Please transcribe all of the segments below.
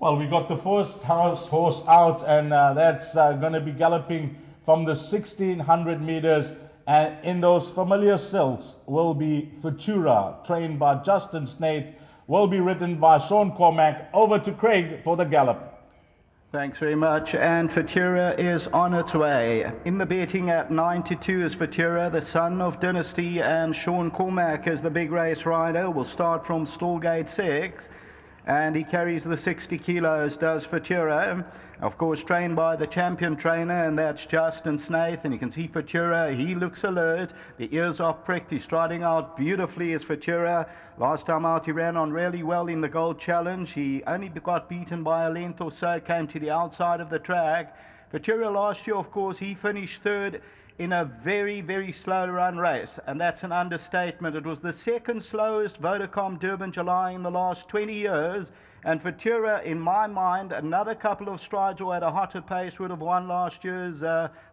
Well, we got the first horse out, and that's going to be galloping from the 1600 meters. And in those familiar silks will be Futura, trained by Justin Snaith, will be ridden by Sean Cormack. Over to Craig for the gallop. Thanks very much, and Futura is on its way. In the betting at 9-2 is Futura, the son of Dynasty, and Sean Cormack is the big race rider. Will start from Stallgate 6, and he carries the 60 kilos, does Futura. Of course, trained by the champion trainer, and that's Justin Snaith. And you can see Futura, he looks alert. The ears are pricked. He's striding out beautifully as Futura. Last time out, he ran on really well in the Gold Challenge. He only got beaten by a length or so, came to the outside of the track. Futura last year, of course, he finished third in a very, very slow run race, and that's an understatement. It was the second slowest Vodacom Durban July in the last 20 years, and Futura, in my mind, another couple of strides or at a hotter pace would have won last year's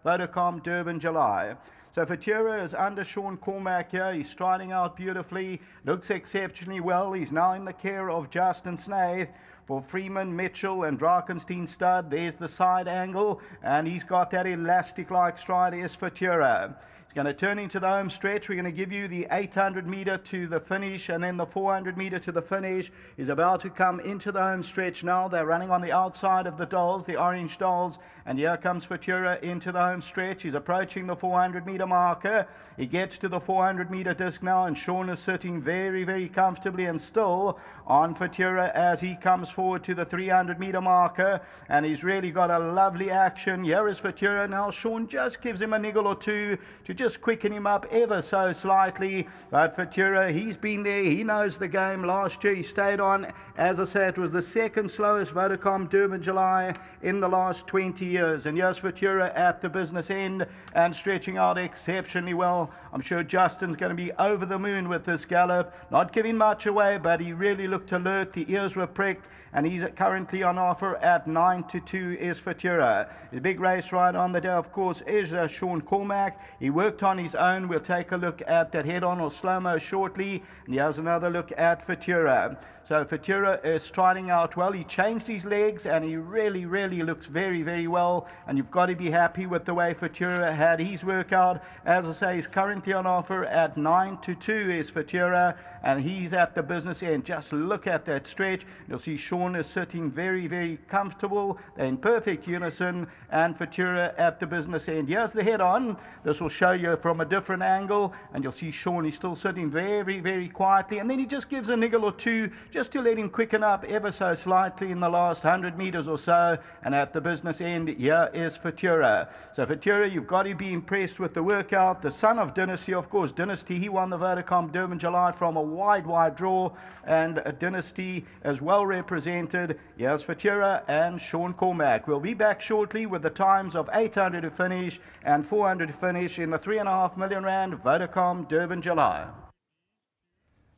Vodacom Durban July. So Futura is under Sean Cormack here. He's striding out beautifully, looks exceptionally well. He's now in the care of Justin Snaith. For Freeman, Mitchell and Drakenstein stud, there's the side angle, and he's got that elastic-like stride as Futura. He's going to turn into the home stretch. We're going to give you the 800 meter to the finish, and then the 400 meter to the finish. He's about to come into the home stretch now. They're running on the outside of the dolls, the orange dolls, and here comes Futura into the home stretch. He's approaching the 400 meter marker. He gets to the 400 meter disc now, and Sean is sitting very, very comfortably and still on Futura as he comes forward to the 300 meter marker, and he's really got a lovely action. Here is Futura now. Sean just gives him a niggle or two to just quicken him up ever so slightly, but Futura, he's been there, he knows the game. Last year he stayed on. As I said, it was the second slowest Vodacom Durban July in the last 20 years, and here's Futura at the business end and stretching out exceptionally well. I'm sure Justin's going to be over the moon with this gallop, not giving much away, but he really looked alert. The ears were pricked, and he's currently on offer at 9-2 is Futura. The big race rider on the day, of course, is Sean Cormack. He worked on his own. We'll take a look at that head-on or slow-mo shortly, and here's another look at Futura. So Futura is striding out well. He changed his legs, and he really, really looks very, very well. And you've got to be happy with the way Futura had his workout. As I say, he's currently on offer at 9-2 is Futura, and he's at the business end. Just look at that stretch. You'll see Sean is sitting very, very comfortable. They're in perfect unison, and Futura at the business end. Here's the head-on. This will show you from a different angle, and you'll see Sean, he's still sitting very, very quietly, and then he just gives a niggle or two just to let him quicken up ever so slightly in the last 100 meters or so. And at the business end, here is Futura. So Futura, you've got to be impressed with the workout. The son of Dynasty, of course. Dynasty, he won the Vodacom Durban July from a wide draw, and a Dynasty is well represented. Here's Futura and Sean Cormack. We'll be back shortly with the times of 800 to finish and 400 to finish in the R3.5 million Vodacom Durban July.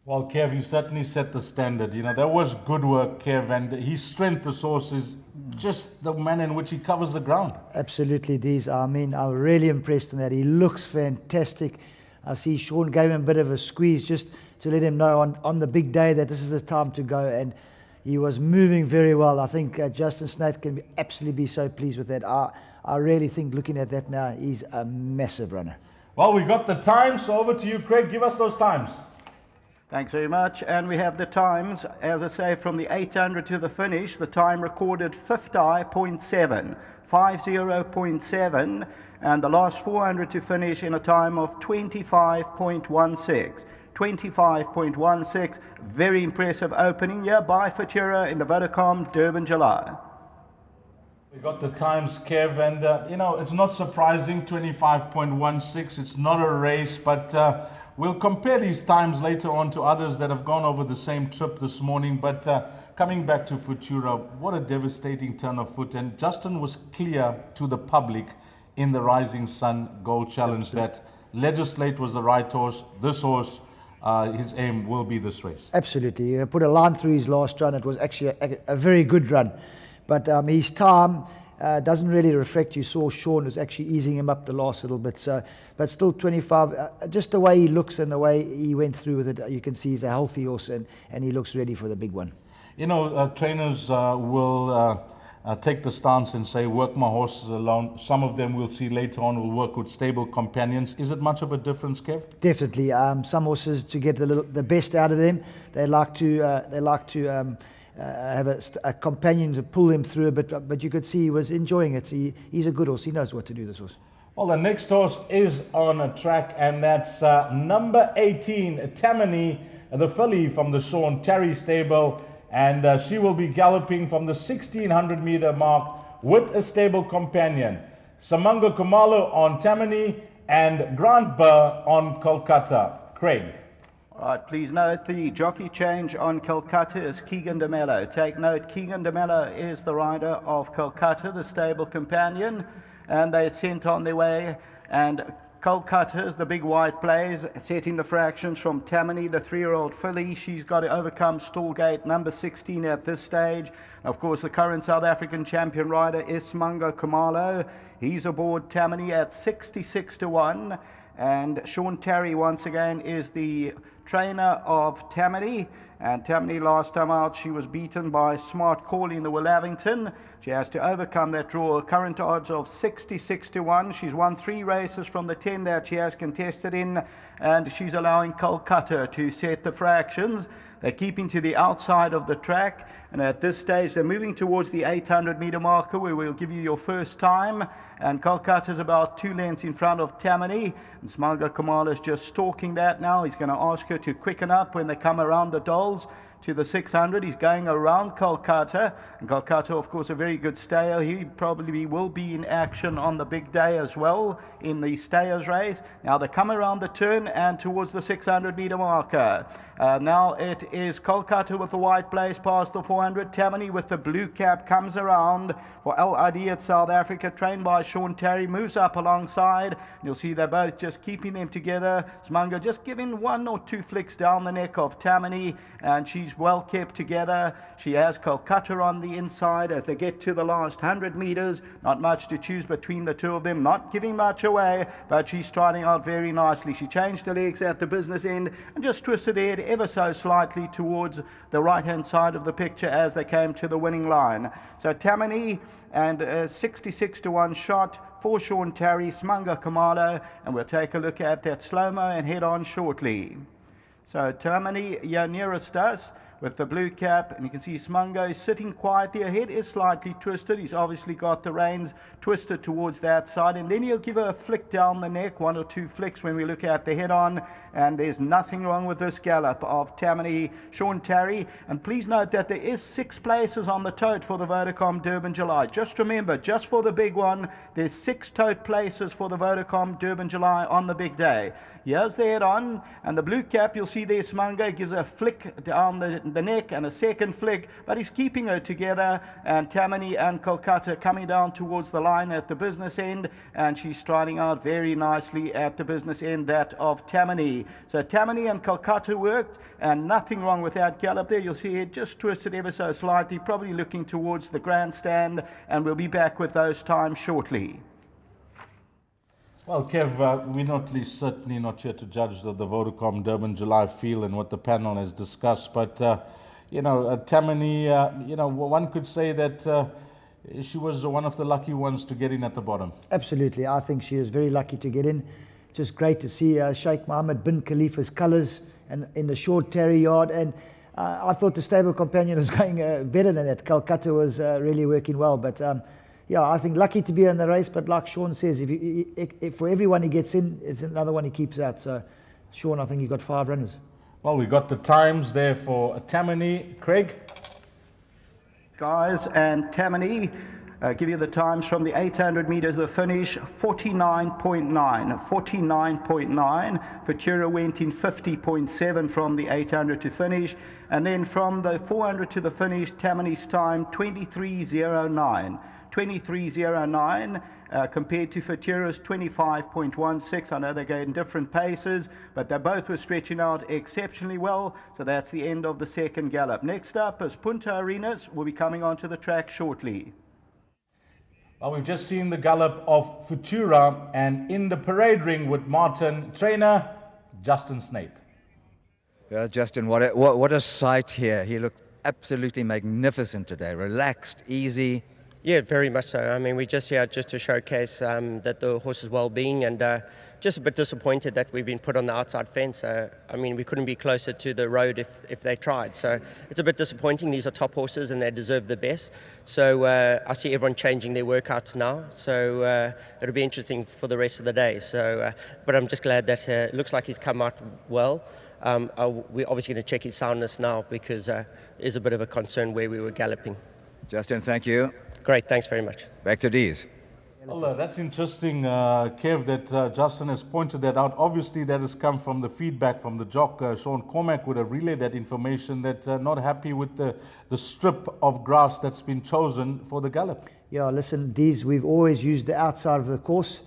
Well, Kev, you certainly set the standard. You know, that was good work, Kev, and his strength, the source, is just the manner in which he covers the ground. Absolutely, Deez. I mean, I'm really impressed in that. He looks fantastic. I see Sean gave him a bit of a squeeze just to let him know on the big day that this is the time to go, and he was moving very well. I think Justin Snaith can absolutely be so pleased with that. I really think, looking at that now, he's a massive runner. Well, we got the times, so over to you, Craig. Give us those times. Thanks very much, and we have the times, as I say, from the 800 to the finish. The time recorded 50.7, 50.7, and the last 400 to finish in a time of 25.16. 25.16, very impressive opening here by Futura in the Vodacom Durban July. We got the times, Kev, and you know, it's not surprising, 25.16. It's not a race, but we'll compare these times later on to others that have gone over the same trip this morning. But coming back to Futura, what a devastating turn of foot. And Justin was clear to the public in the Rising Sun Gold Challenge that Legislate was the right horse. This horse, his aim will be this race. Absolutely. He put a line through his last run. It was actually a very good run. But his time doesn't really reflect. You saw Sean was actually easing him up the last little bit. So, but still 25, just the way he looks and the way he went through with it, you can see he's a healthy horse, and he looks ready for the big one. Trainers will take the stance and say, work my horses alone. Some of them we'll see later on will work with stable companions. Is it much of a difference, Kev? Definitely. Some horses, to get the best out of them, they like to have a companion to pull them through a bit. But you could see he was enjoying it. He's a good horse. He knows what to do, this horse. Well, the next horse is on a track, and that's number 18, Tamony, the filly from the Sean Terry stable. And she will be galloping from the 1600-meter mark with a stable companion. Samanga Kumalo on Tamony and Grant Burr on Kolkata. Craig. All right, please note the jockey change on Kolkata is Keegan de Mello. Take note, Keegan de Mello is the rider of Kolkata, the stable companion, and they sent on their way. And Kolkata is the big white blaze, setting the fractions from Tamony, the 3-year-old filly. She's got to overcome stallgate number 16 at this stage. Of course, the current South African champion rider is Samanga Kumalo. He's aboard Tamony at 66-1. And Sean Terry, once again, is the trainer of Tamony. And Tamony, last time out, she was beaten by Smart Calling the Willavington. She has to overcome that draw. Current odds of 66-1. She's won 3 races from the 10 that she has contested in, and she's allowing Kolkata to set the fractions. They're keeping to the outside of the track, and at this stage they're moving towards the 800-meter marker, where we'll give you your first time. And Kolkata's about 2 lengths in front of Tamony, and Samanga Kumalo is just stalking that now. He's going to ask her to quicken up when they come around the dolls to the 600. He's going around Kolkata, and Kolkata, of course, a very good stayer. He probably will be in action on the big day as well in the stayers race. Now they come around the turn and towards the 600-meter marker. Now it is Kolkata with the white blaze past the 400. Tamony with the blue cap comes around for LID at South Africa, trained by Sean Terry, moves up alongside. You'll see they're both just keeping them together. Samanga just giving 1 or 2 flicks down the neck of Tamony, and she's well kept together. She has Kolkata on the inside as they get to the last 100 meters. Not much to choose between the two of them, not giving much away, but she's striding out very nicely. She changed her legs at the business end and just twisted her head ever so slightly towards the right hand side of the picture as they came to the winning line. So Tamony and 66-1 shot for Sean Terry, Samanga Kumalo, and we'll take a look at that slow-mo and head on shortly. So Tamony here nearest us with the blue cap, and you can see Samanga is sitting quietly. Her head is slightly twisted. He's obviously got the reins twisted towards that side, and then he'll give her a flick down the neck, 1 or 2 flicks when we look at the head on. And there's nothing wrong with this gallop of Tamony, Sean Terry. And please note that there is 6 places on the tote for the Vodacom Durban July. Just remember, just for the big one, there's 6 tote places for the Vodacom Durban July on the big day. Here's the head on, and the blue cap, you'll see there Samanga gives a flick down the neck and a second flick, but he's keeping her together. And Tamony and Kolkata coming down towards the line at the business end, and she's striding out very nicely at the business end, that of Tamony. So Tamony and Kolkata worked, and nothing wrong with that gallop there. You'll see it just twisted ever so slightly, probably looking towards the grandstand, and we'll be back with those times shortly. Well, Kev, we're certainly not here to judge the Vodacom Durban July feel and what the panel has discussed, but Tamony, one could say that she was one of the lucky ones to get in at the bottom. Absolutely. I think she was very lucky to get in. Just great to see Sheikh Mohammed bin Khalifa's colours and in the short Terry yard. And I thought the stable companion was going better than that. Kolkata was really working well. But I think lucky to be in the race. But like Sean says, if for everyone he gets in, it's another one he keeps out. So Sean, I think he got 5 runners. Well, we got the times there for Tamony. Craig? Guys, and Tamony, give you the times from the 800 meters of finish, 49.9. Futura went in 50.7 from the 800 to finish. And then from the 400 to the finish, Tamony's time, 23.09. 23.09 compared to Futura's 25.16. I know they go in different paces, but they both were stretching out exceptionally well. So that's the end of the second gallop. Next up is Punta Arenas. Will be coming onto the track shortly. Well, we've just seen the gallop of Futura, and in the parade ring with Martin, trainer Justin Snape. Yeah, Justin, what a sight here. He looked absolutely magnificent today. Relaxed, easy. Yeah, very much so. I mean, we're just here just to showcase that the horse's well-being, and just a bit disappointed that we've been put on the outside fence. I mean, we couldn't be closer to the road if they tried. So it's a bit disappointing. These are top horses and they deserve the best. So I see everyone changing their workouts now. So it'll be interesting for the rest of the day. So, but I'm just glad that it looks like he's come out well. We're obviously going to check his soundness now because there's a bit of a concern where we were galloping. Justin, thank you. Great, thanks very much. Back to Dees. Well, that's interesting, Kev, that Justin has pointed that out. Obviously, that has come from the feedback from the jock. Sean Cormack would have relayed that information, that not happy with the strip of grass that's been chosen for the gallop. Yeah, listen, Dees, we've always used the outside of the course,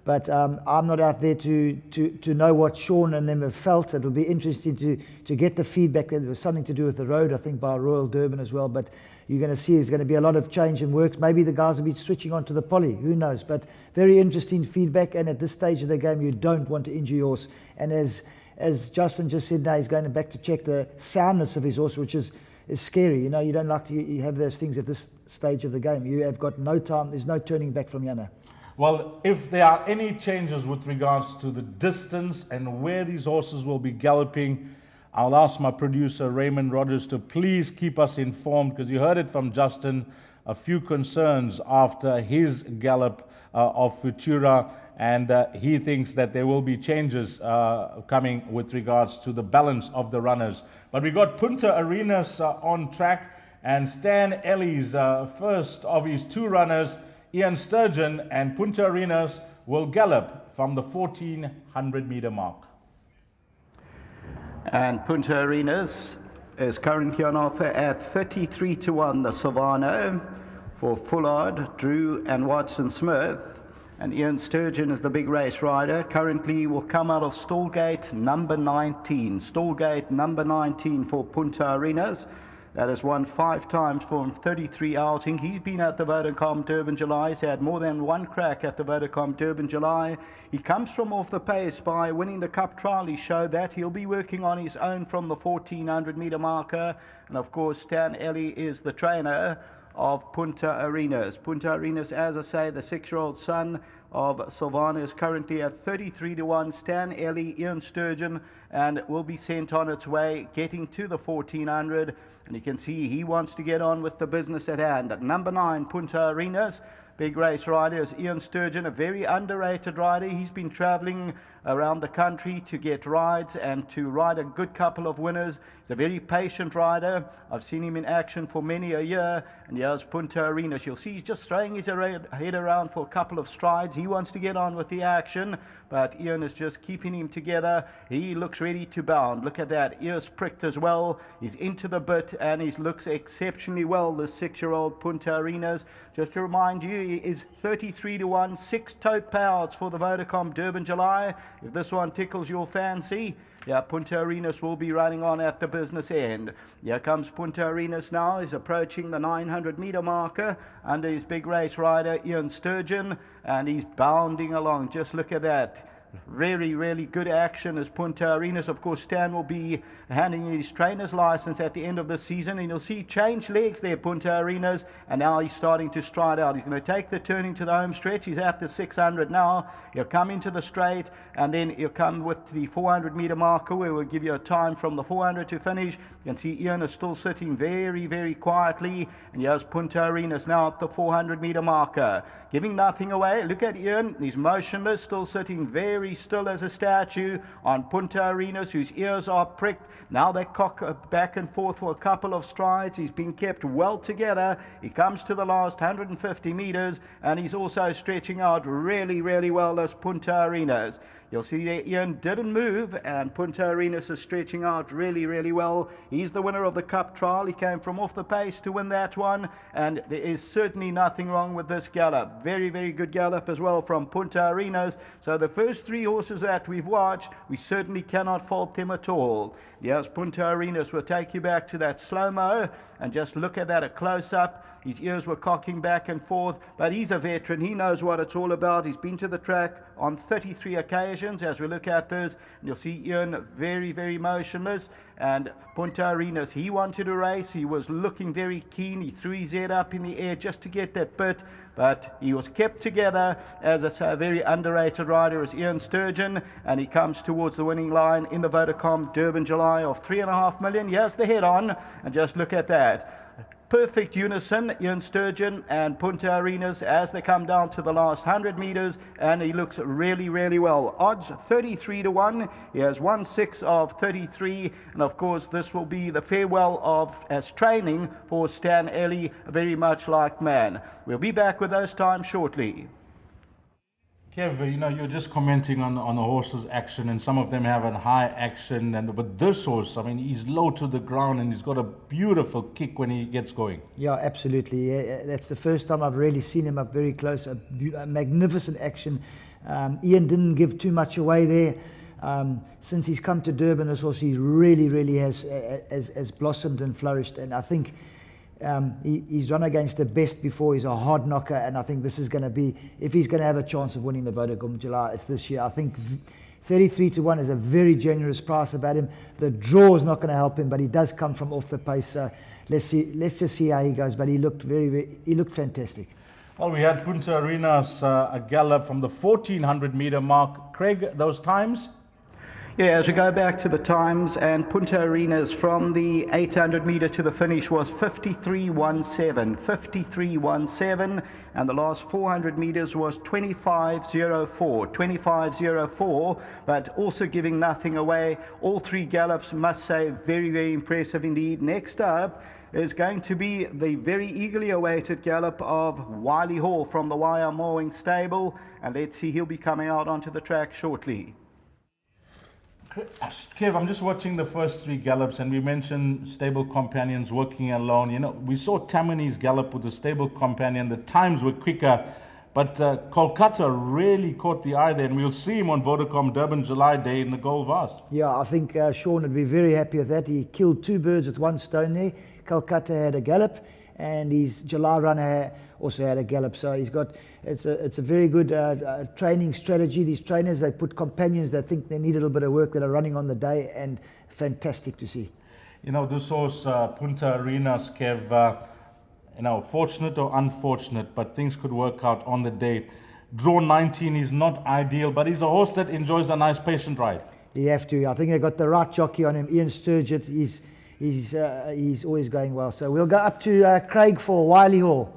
but I'm not out there to know what Sean and them have felt. It'll be interesting to get the feedback. There was something to do with the road, I think, by Royal Durban as well, but you're going to see there's going to be a lot of change in work. Maybe the guys will be switching on to the poly, who knows, but very interesting feedback, and at this stage of the game you don't want to injure your horse. And as Justin just said, now he's going back to check the soundness of his horse, which is scary. You know, you don't like to have those things at this stage of the game. You have got no time, there's no turning back from Yana. Well, if there are any changes with regards to the distance and where these horses will be galloping, I'll ask my producer Raymond Rogers to please keep us informed, because you heard it from Justin, a few concerns after his gallop of Futura, and he thinks that there will be changes coming with regards to the balance of the runners. But we got Punta Arenas on track, and Stan Ellie's first of his two runners, Ian Sturgeon and Punta Arenas, will gallop from the 1400 meter mark. And Punta Arenas is currently on offer at 33-1, the Savannah, for Fullard, Drew and Watson Smith. And Ian Sturgeon is the big race rider. Currently will come out of stallgate number 19. Stallgate number 19 for Punta Arenas. That has won 5 times from 33 outing. He's been at the Vodacom Durban July. He's had more than one crack at the Vodacom Durban July. He comes from off the pace by winning the Cup Trial. He showed that. He'll be working on his own from the 1400 meter marker. And of course, Stan Ellie is the trainer of Punta Arenas. Punta Arenas, as I say, the 6-year-old son of Savannah, is currently at 33-1. Stan Ellie, Ian Sturgeon, and will be sent on its way, getting to the 1400. And you can see he wants to get on with the business at hand. At number 9, Punta Arenas, big race rider is Ian Sturgeon, a very underrated rider. He's been travelling around the country to get rides and to ride a good couple of winners. He's a very patient rider. I've seen him in action for many a year. And here's Punta Arenas. You'll see he's just throwing his head around for a couple of strides. He wants to get on with the action, but Ian is just keeping him together. He looks ready to bound. Look at that, ears pricked as well. He's into the bit and he looks exceptionally well, this 6-year-old Punta Arenas. Just to remind you, he is 33-1, 6 tote powers for the Vodacom Durban July. If this one tickles your fancy, yeah, Punta Arenas will be running on at the business end. Here comes Punta Arenas now. He's approaching the 900 meter marker under his big race rider, Ian Sturgeon, and he's bounding along. Just look at that. Really, really good action as Punta Arenas. Of course, Stan will be handing his trainer's license at the end of the season, and you'll see change legs there, Punta Arenas, and now he's starting to stride out. He's going to take the turn into the home stretch. He's at the 600 now. He'll come into the straight, and then he'll come with the 400 meter marker, where we'll give you a time from the 400 to finish. You can see Ian is still sitting very, very quietly, and here's Punta Arenas now at the 400 meter marker, giving nothing away. Look at Ian. He's motionless, still sitting very still as a statue on Punta Arenas, whose ears are pricked. Now they cock back and forth for a couple of strides. He's been kept well together. He comes to the last 150 meters, and he's also stretching out really, really well as Punta Arenas. You'll see that Ian didn't move, and Punta Arenas is stretching out really, really well. He's the winner of the Cup Trial. He came from off the pace to win that one, and there is certainly nothing wrong with this gallop. Very, very good gallop as well from Punta Arenas. So the first 3 horses that we've watched, we certainly cannot fault them at all. Yes, Punta Arenas will take you back to that slow-mo, and just look at that, a close-up. His ears were cocking back and forth, but he's a veteran. He knows what it's all about. He's been to the track on 33 occasions as we look at this. And you'll see Ian very, very motionless. And Punta Arenas, he wanted to race. He was looking very keen. He threw his head up in the air just to get that bit, but he was kept together. As I say, a very underrated rider is Ian Sturgeon, and he comes towards the winning line in the Vodacom Durban July of 3.5 million. Here's the head on, and just look at that. Perfect unison, Ian Sturgeon and Punta Arenas as they come down to the last 100 meters, and he looks really, really well. Odds 33 to 1. He has 1/6 of 33, and of course this will be the farewell of as training for Stan Ellie, a very much liked man. We'll be back with those times shortly. Kev, you know, you're just commenting on the horse's action, and some of them have a high action, but this horse, I mean, he's low to the ground and he's got a beautiful kick when he gets going. Yeah, absolutely. Yeah, that's the first time I've really seen him up very close. A magnificent action. Ian didn't give too much away there. Since he's come to Durban, this horse, he really has blossomed and flourished, and I think he's run against the best before. He's a hard knocker, and I think this is going to be, if he's going to have a chance of winning the Vodacom July, it's this year. I think 33 to 1 is a very generous price about him. The draw is not going to help him, but he does come from off the pace. So let's just see how he goes. But he looked he looked fantastic. Well, we had Punta Arenas, a gallop from the 1400 meter mark. Craig, those times? Yeah, as we go back to the times, and Punta Arenas from the 800 meter to the finish was 53.17, 53.17, and the last 400 meters was 25.04, 25.04, but also giving nothing away. All three gallops, must say, very, very impressive indeed. Next up is going to be the very eagerly awaited gallop of Wiley Hall from the Wire Mowing stable, and let's see, he'll be coming out onto the track shortly. Kev, I'm just watching the first three gallops, and we mentioned stable companions working alone. You know, we saw Tamony's gallop with a stable companion. The times were quicker, but Kolkata really caught the eye there, and we'll see him on Vodacom Durban July Day in the Gold Vase. Yeah, I think Sean would be very happy with that. He killed two birds with one stone there. Kolkata had a gallop, and his July runner also had a gallop. So he's got, it's a very good training strategy. These trainers, they put companions that think they need a little bit of work that are running on the day, and fantastic to see. You know, this horse, Punta Arenas, Kev, you know, fortunate or unfortunate, but things could work out on the day. Draw 19 is not ideal, but he's a horse that enjoys a nice patient ride. You have to. I think they got the right jockey on him. Ian Sturgeon, he's always going well. So we'll go up to Craig for Wiley Hall.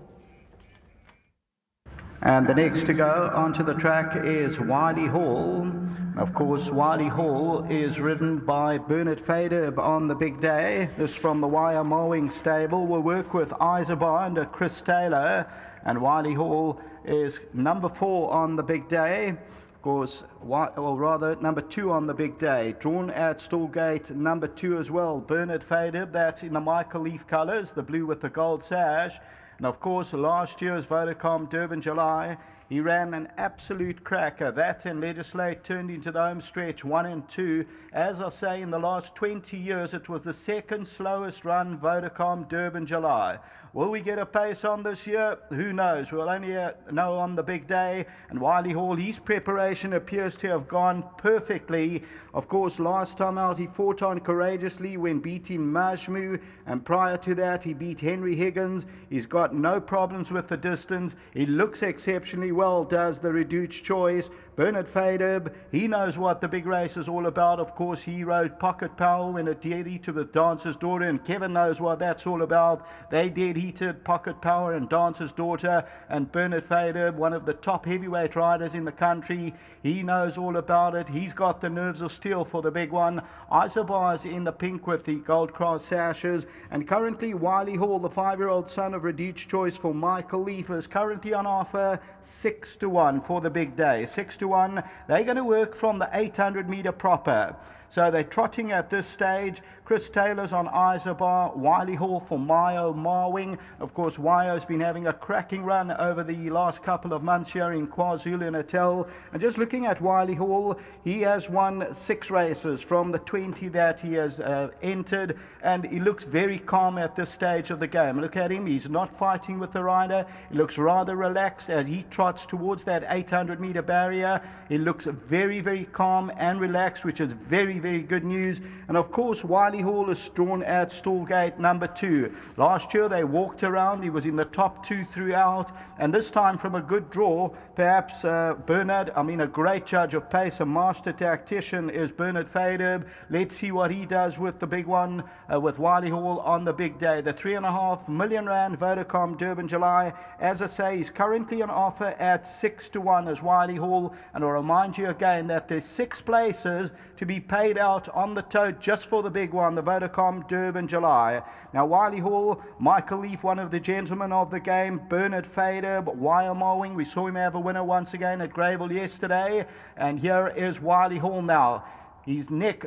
And the next to go onto the track is Wiley Hall. Of course, Wiley Hall is ridden by Bernard Fader on the big day. This from the Wire Mowing stable. Will work with Isabar under Chris Taylor. And Wiley Hall is number 4 on the big day. Of course, or rather number 2 on the big day. Drawn at Stallgate, number 2 as well. Bernard Fader, that in the Michael Leaf colours, the blue with the gold sash. And of course, last year's Vodacom Durban July, he ran an absolute cracker. That and Legislate turned into the home stretch 1 and 2. As I say, in the last 20 years, it was the second slowest run Vodacom Durban July. Will we get a pace on this year? Who knows? We'll only know on the big day. And Wiley Hall, his preparation appears to have gone perfectly. Of course, last time out he fought on courageously when beating Majmu, and prior to that he beat Henry Higgins. He's got no problems with the distance. He looks exceptionally well, does the reduced choice. Bernard Fader, he knows what the big race is all about. Of course, he rode Pocket Powell when it did heat with Dancer's Daughter, and Kevin knows what that's all about. They did heated Pocket Power and Dancer's Daughter, and Bernard Fader, one of the top heavyweight riders in the country, he knows all about it. He's got the nerves of steel for the big one. Isabar is in the pink with the gold cross sashes, and currently Wiley Hall, the 5-year-old son of Reduced Choice for Michael Leaf, is currently on offer 6 to 1 for the big day. 6 to 1. They're going to work from the 800 meter proper. So they're trotting at this stage. Chris Taylor's on Isobar, Wiley Hall for Mayo Marwing. Of course, Wyo's been having a cracking run over the last couple of months here in KwaZulu-Natal. And just looking at Wiley Hall, he has won 6 races from the 20 that he has entered, and he looks very calm at this stage of the game. Look at him, he's not fighting with the rider. He looks rather relaxed as he trots towards that 800-meter barrier. He looks very, very calm and relaxed, which is very, very good news. And of course, Wiley Hall is drawn at stall gate number 2. Last year they walked around, he was in the top 2 throughout, and this time from a good draw, perhaps Bernard, a great judge of pace, a master tactician is Bernard Faderb. Let's see what he does with the big one, with Wiley Hall on the big day. The R3.5 million Vodacom Durban July, as I say, is currently on offer at 6-1 as Wiley Hall, and I'll remind you again that there's 6 places to be paid out on the tote just for the big one, the Vodacom Durban July. Now Wiley Hall, Michael Leaf, one of the gentlemen of the game, Bernard Fader, Wire Mowing, we saw him have a winner once again at Greyville yesterday, and here is Wiley Hall now. His neck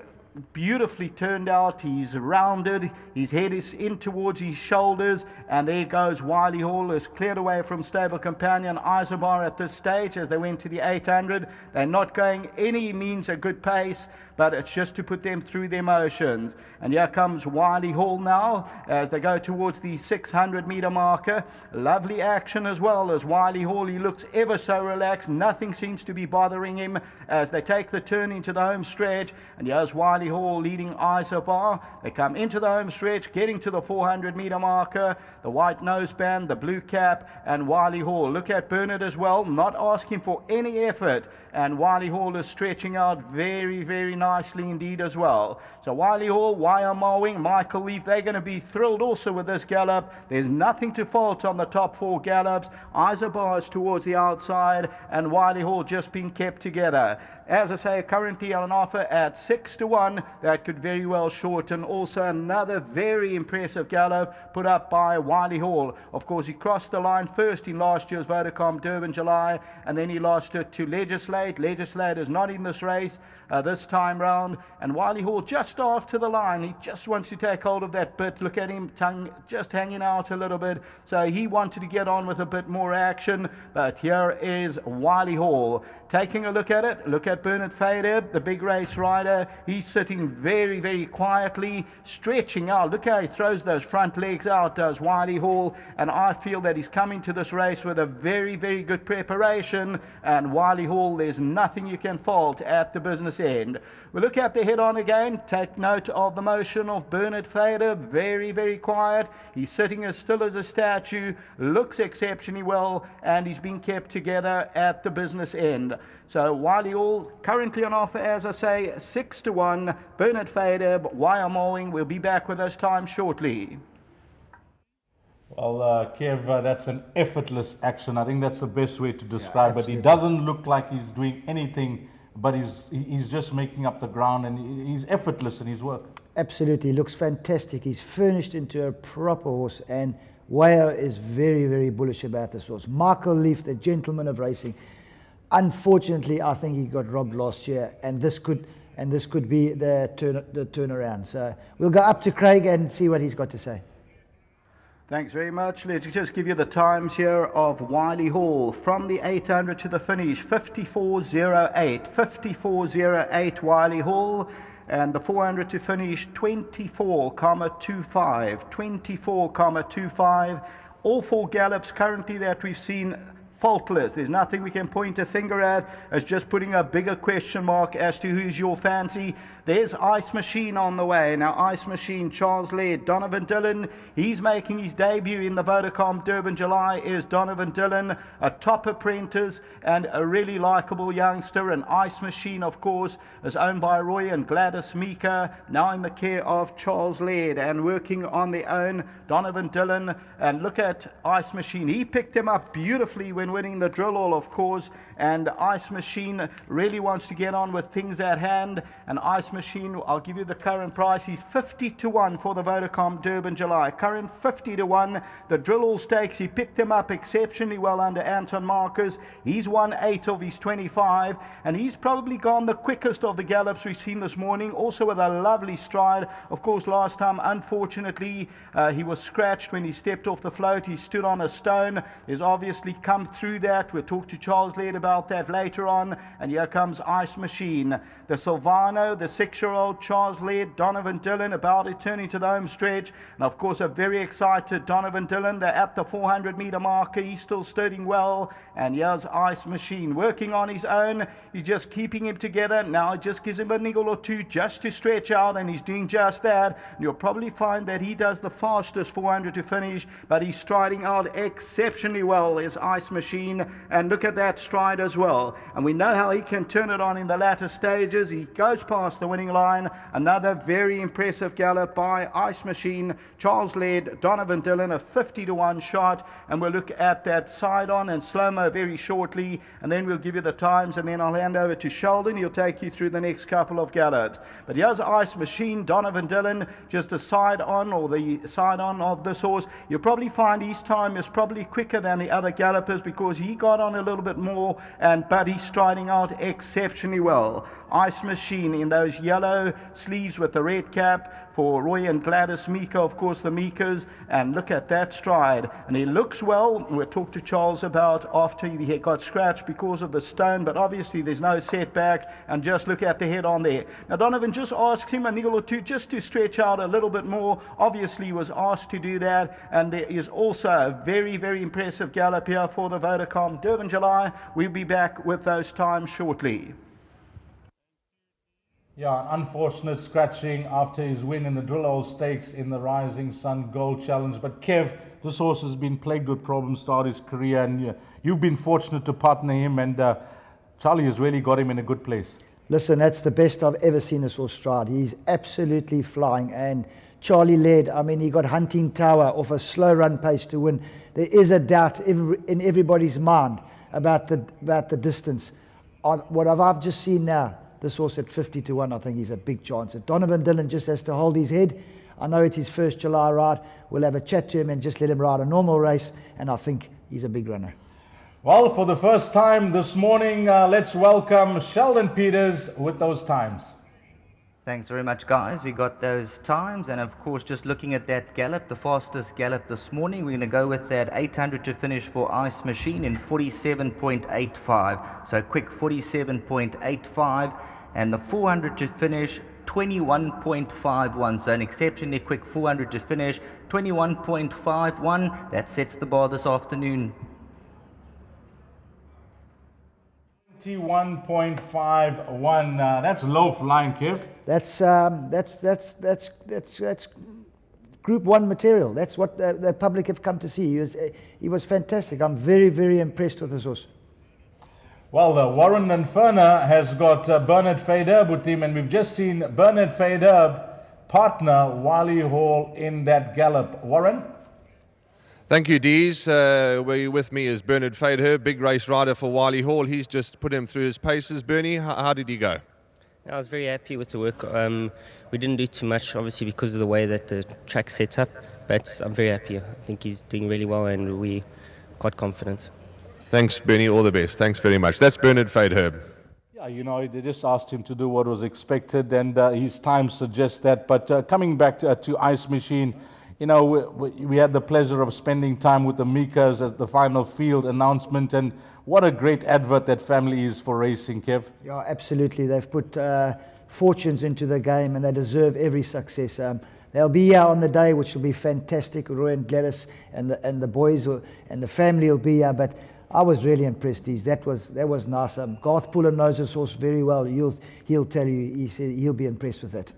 beautifully turned out, he's rounded, his head is in towards his shoulders, and there goes Wiley Hall, is cleared away from stable companion Isobar at this stage as they went to the 800. They're not going any means a good pace, but it's just to put them through their motions. And here comes Wiley Hall now as they go towards the 600-meter marker. Lovely action as well as Wiley Hall. He looks ever so relaxed. Nothing seems to be bothering him as they take the turn into the home stretch. And here's Wiley Hall leading Isobar. They come into the home stretch, getting to the 400-meter marker. The white noseband, the blue cap, and Wiley Hall. Look at Bernard as well, not asking for any effort. And Wiley Hall is stretching out very, very nicely indeed as well. So Wiley Hall, Wire Mowing, Michael Leaf, they're going to be thrilled also with this gallop. There's nothing to fault on the top 4 gallops. Isobar is towards the outside, and Wiley Hall just being kept together. As I say, currently on offer at 6-1. That could very well shorten. Also another very impressive gallop put up by Wiley Hall. Of course, he crossed the line first in last year's Vodacom Durban July, and then he lost it to Legislate. Legislate is not in this race this time round, and Wiley Hall just after the line. He just wants to take hold of that bit. Look at him, tongue just hanging out a little bit. So he wanted to get on with a bit more action, but here is Wiley Hall. Taking a look at it, look at Bernard Fader, the big race rider. He's sitting very, very quietly, stretching out. Look how he throws those front legs out, does Wiley Hall. And I feel that he's coming to this race with a very, very good preparation. And Wiley Hall, there's nothing you can fault at the business end. We look at the head-on again. Take note of the motion of Bernard Fader. Very, very quiet. He's sitting as still as a statue. Looks exceptionally well, and he's been kept together at the business end. So Wiley Hall currently on offer, as I say, 6-1. Bernard Fader, Wire Mowing, will be back with us time shortly. Well, Kev, that's an effortless action. I think that's the best way to describe it. He doesn't look like he's doing anything, but he's just making up the ground, and he's effortless in his work. Absolutely, he looks fantastic. He's furnished into a proper horse, and Waya is very, very bullish about this horse. Michael Leaf, the gentleman of racing. Unfortunately, I think he got robbed last year, and this could be the turnaround. So we'll go up to Craig and see what he's got to say. Thanks very much. Let's just give you the times here of Wiley Hall from the 800 to the finish. 54.08. 54.08 Wiley Hall. And the 400 to finish 24.25. 24.25. All 4 gallops currently that we've seen faultless. There's nothing we can point a finger at as just putting a bigger question mark as to who's your fancy. There's Ice Machine on the way. Now Ice Machine, Charles Laird, Donovan Dillon, he's making his debut in the Vodacom Durban July, is Donovan Dillon, a top apprentice and a really likeable youngster. And Ice Machine, of course, is owned by Roy and Gladys Meeker, now in the care of Charles Laird and working on their own, Donovan Dillon. And look at Ice Machine. He picked them up beautifully when been winning the drill all, of course, and Ice Machine really wants to get on with things at hand. And Ice Machine, I'll give you the current price. He's 50-1 for the Vodacom Durban July. Current 50-1. The drill all stakes, he picked them up exceptionally well under Anton Marcus. He's won 8 of his 25, and he's probably gone the quickest of the gallops we've seen this morning, also with a lovely stride. Of course, last time, unfortunately, he was scratched when he stepped off the float. He stood on a stone. He's obviously come through that. We'll talk to Charles Laird about that later on. And here comes Ice Machine. The Silvano, the 6-year-old Charles Laird, Donovan Dillon, about it turning to the home stretch. And of course, a very excited Donovan Dillon. They're at the 400-meter marker. He's still studying well. And here's Ice Machine working on his own. He's just keeping him together. Now it just gives him a niggle or two just to stretch out, and he's doing just that. And you'll probably find that he does the fastest 400 to finish, but he's striding out exceptionally well, is Ice Machine. And look at that stride as well. And we know how he can turn it on in the latter stages. He goes past the winning line. Another very impressive gallop by Ice Machine. Charles Laird, Donovan Dillon, a 50-1 shot. And we'll look at that side on and slow-mo very shortly, and then we'll give you the times, and then I'll hand over to Sheldon. He'll take you through the next couple of gallops. But here's Ice Machine, Donovan Dillon, just a side on, or the side on of this horse. You'll probably find his time is probably quicker than the other gallopers because he got on a little bit more, but he's striding out exceptionally well. Ice Machine in those yellow sleeves with the red cap for Roy and Gladys Mika, of course, the Mikas. And look at that stride. And he looks well. We'll talk to Charles about after he got scratched because of the stone, but obviously there's no setback. And just look at the head on there. Now, Donovan just asks him a niggle or two just to stretch out a little bit more. Obviously, he was asked to do that. And there is also a very, very impressive gallop here for the Vodacom Durban July. We'll be back with those times shortly. Yeah, unfortunate scratching after his win in the Drill Hole Stakes in the Rising Sun Gold Challenge. But Kev, this horse has been plagued with problems throughout his career, and you've been fortunate to partner him, and Charlie has really got him in a good place. Listen, that's the best I've ever seen this horse stride. He's absolutely flying, and Charlie Laird, I mean, he got Hunting Tower off a slow run pace to win. There is a doubt in everybody's mind about the distance. What I've just seen now, this horse at 50-1, I think he's a big chance. Donovan Dillon just has to hold his head. I know it's his first July ride. We'll have a chat to him and just let him ride a normal race, and I think he's a big runner. Well, for the first time this morning, let's welcome Sheldon Peters with those times. Thanks very much, guys. We got those times, and of course, just looking at that gallop, the fastest gallop this morning, we're going to go with that 800 to finish for Ice Machine in 47.85. So a quick 47.85, and the 400 to finish 21.51. So an exceptionally quick 400 to finish 21.51. That sets the bar this afternoon. 21.51. That's low flying, Kev. That's Group 1 material. That's what the public have come to see. He was fantastic. I'm very, very impressed with this horse. Well, Warren Inferna has got Bernard Faderb with him, and we've just seen Bernard Faderb partner Wiley Hall in that gallop. Warren? Thank you, Dees. With me is Bernard Faderb, big race rider for Wiley Hall. He's just put him through his paces. Bernie, how did he go? I was very happy with the work. We didn't do too much, obviously, because of the way that the track sets up, but I'm very happy. I think he's doing really well, and we're quite confident. Thanks, Bernie. All the best. Thanks very much. That's Bernard Faderb. Yeah, you know, they just asked him to do what was expected, and his time suggests that. But coming back to Ice Machine, you know, we had the pleasure of spending time with the Mikas as the final field announcement, and what a great advert that family is for racing, Kev. Yeah, absolutely. They've put fortunes into the game, and they deserve every success. They'll be here on the day, which will be fantastic. Roy and Gladys and the boys and the family will be here. But I was really impressed. That was nice. Garth Pullen knows this horse very well. He'll tell you. He said he'll be impressed with it.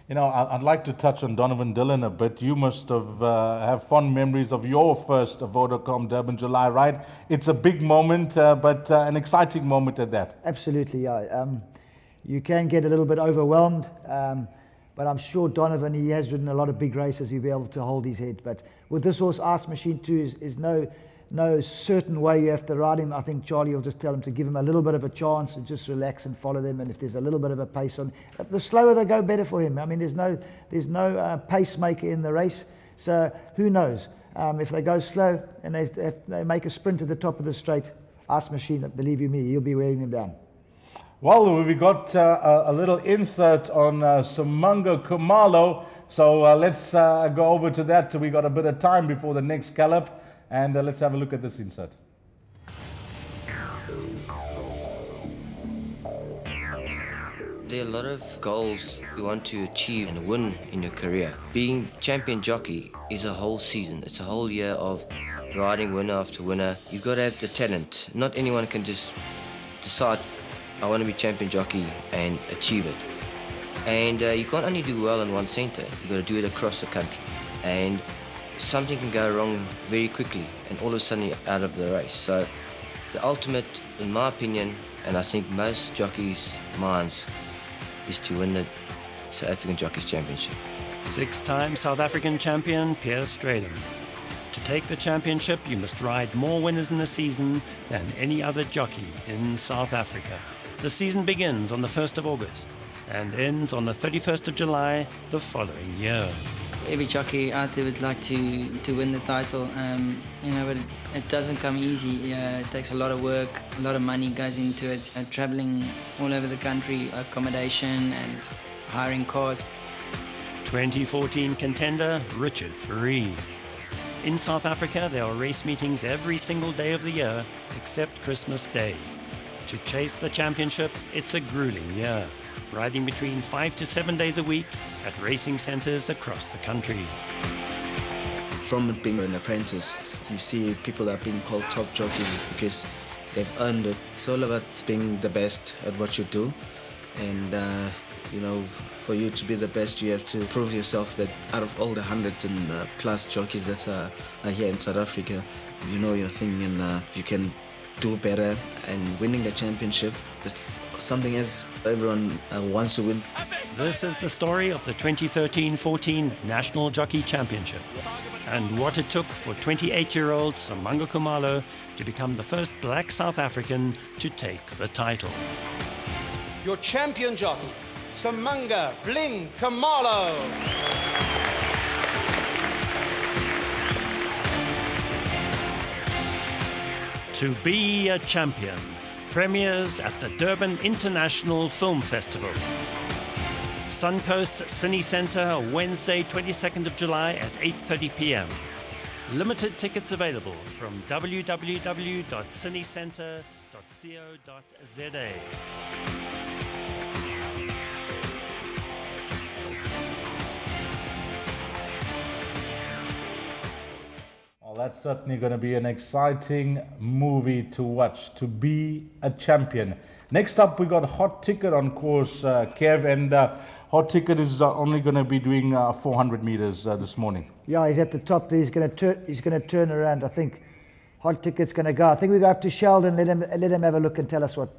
You know, I'd like to touch on Donovan Dillon a bit. You must have fond memories of your first Vodacom Durban July ride. It's a big moment, but an exciting moment at that. Absolutely, yeah. You can get a little bit overwhelmed, but I'm sure Donovan, he has ridden a lot of big races. He'll be able to hold his head. But with this horse, Ice Machine 2 is no no certain way you have to ride him. I think Charlie will just tell him to give him a little bit of a chance and just relax and follow them. And if there's a little bit of a pace on, the slower they go, better for him. I mean, there's no pacemaker in the race, so who knows? If they go slow and they make a sprint to the top of the straight, Ice Machine, believe you me, he'll be wearing them down. Well, we got a little insert on Sumango Kumalo, so let's go over to that. We got a bit of time before the next gallop, and let's have a look at this insert. There are a lot of goals you want to achieve and win in your career. Being champion jockey is a whole season. It's a whole year of riding winner after winner. You've got to have the talent. Not anyone can just decide, I want to be champion jockey and achieve it. And you can't only do well in one centre. You've got to do it across the country. And something can go wrong very quickly, and all of a sudden you're out of the race. So the ultimate, in my opinion, and I think most jockeys' minds, is to win the South African Jockeys Championship. 6-time South African champion Pierre Strydom. To take the championship, you must ride more winners in a season than any other jockey in South Africa. The season begins on the 1st of August and ends on the 31st of July the following year. Every jockey out there would like to win the title, but it doesn't come easy. It takes a lot of work, a lot of money goes into it, traveling all over the country, accommodation and hiring cars. 2014 contender Richard Fourie. In South Africa, there are race meetings every single day of the year except Christmas Day. To chase the championship, it's a grueling year, riding between 5 to 7 days a week at racing centres across the country. From being an apprentice, you see people that are being called top jockeys because they've earned it. It's all about being the best at what you do, and for you to be the best, you have to prove yourself that out of all the hundreds and plus jockeys that are here in South Africa, you know your thing and you can do better. And winning the championship, it's something as everyone wants to win. This is the story of the 2013-14 National Jockey Championship and what it took for 28-year-old Sumango Kumalo to become the first black South African to take the title. Your champion jockey, Sumango Bling Kumalo. To be a champion premieres at the Durban International Film Festival. Suncoast Cine Centre, Wednesday 22nd of July at 8:30 p.m. Limited tickets available from www.cinecentre.co.za. Well, that's certainly going to be an exciting movie to watch, To Be a Champion. Next up, we got Hot Ticket on course, Kev, and Hot Ticket is only going to be doing 400 meters this morning. Yeah, he's at the top there. He's going to turn around. I think Hot Ticket's going to go. I think we go up to Sheldon, let him have a look and tell us what.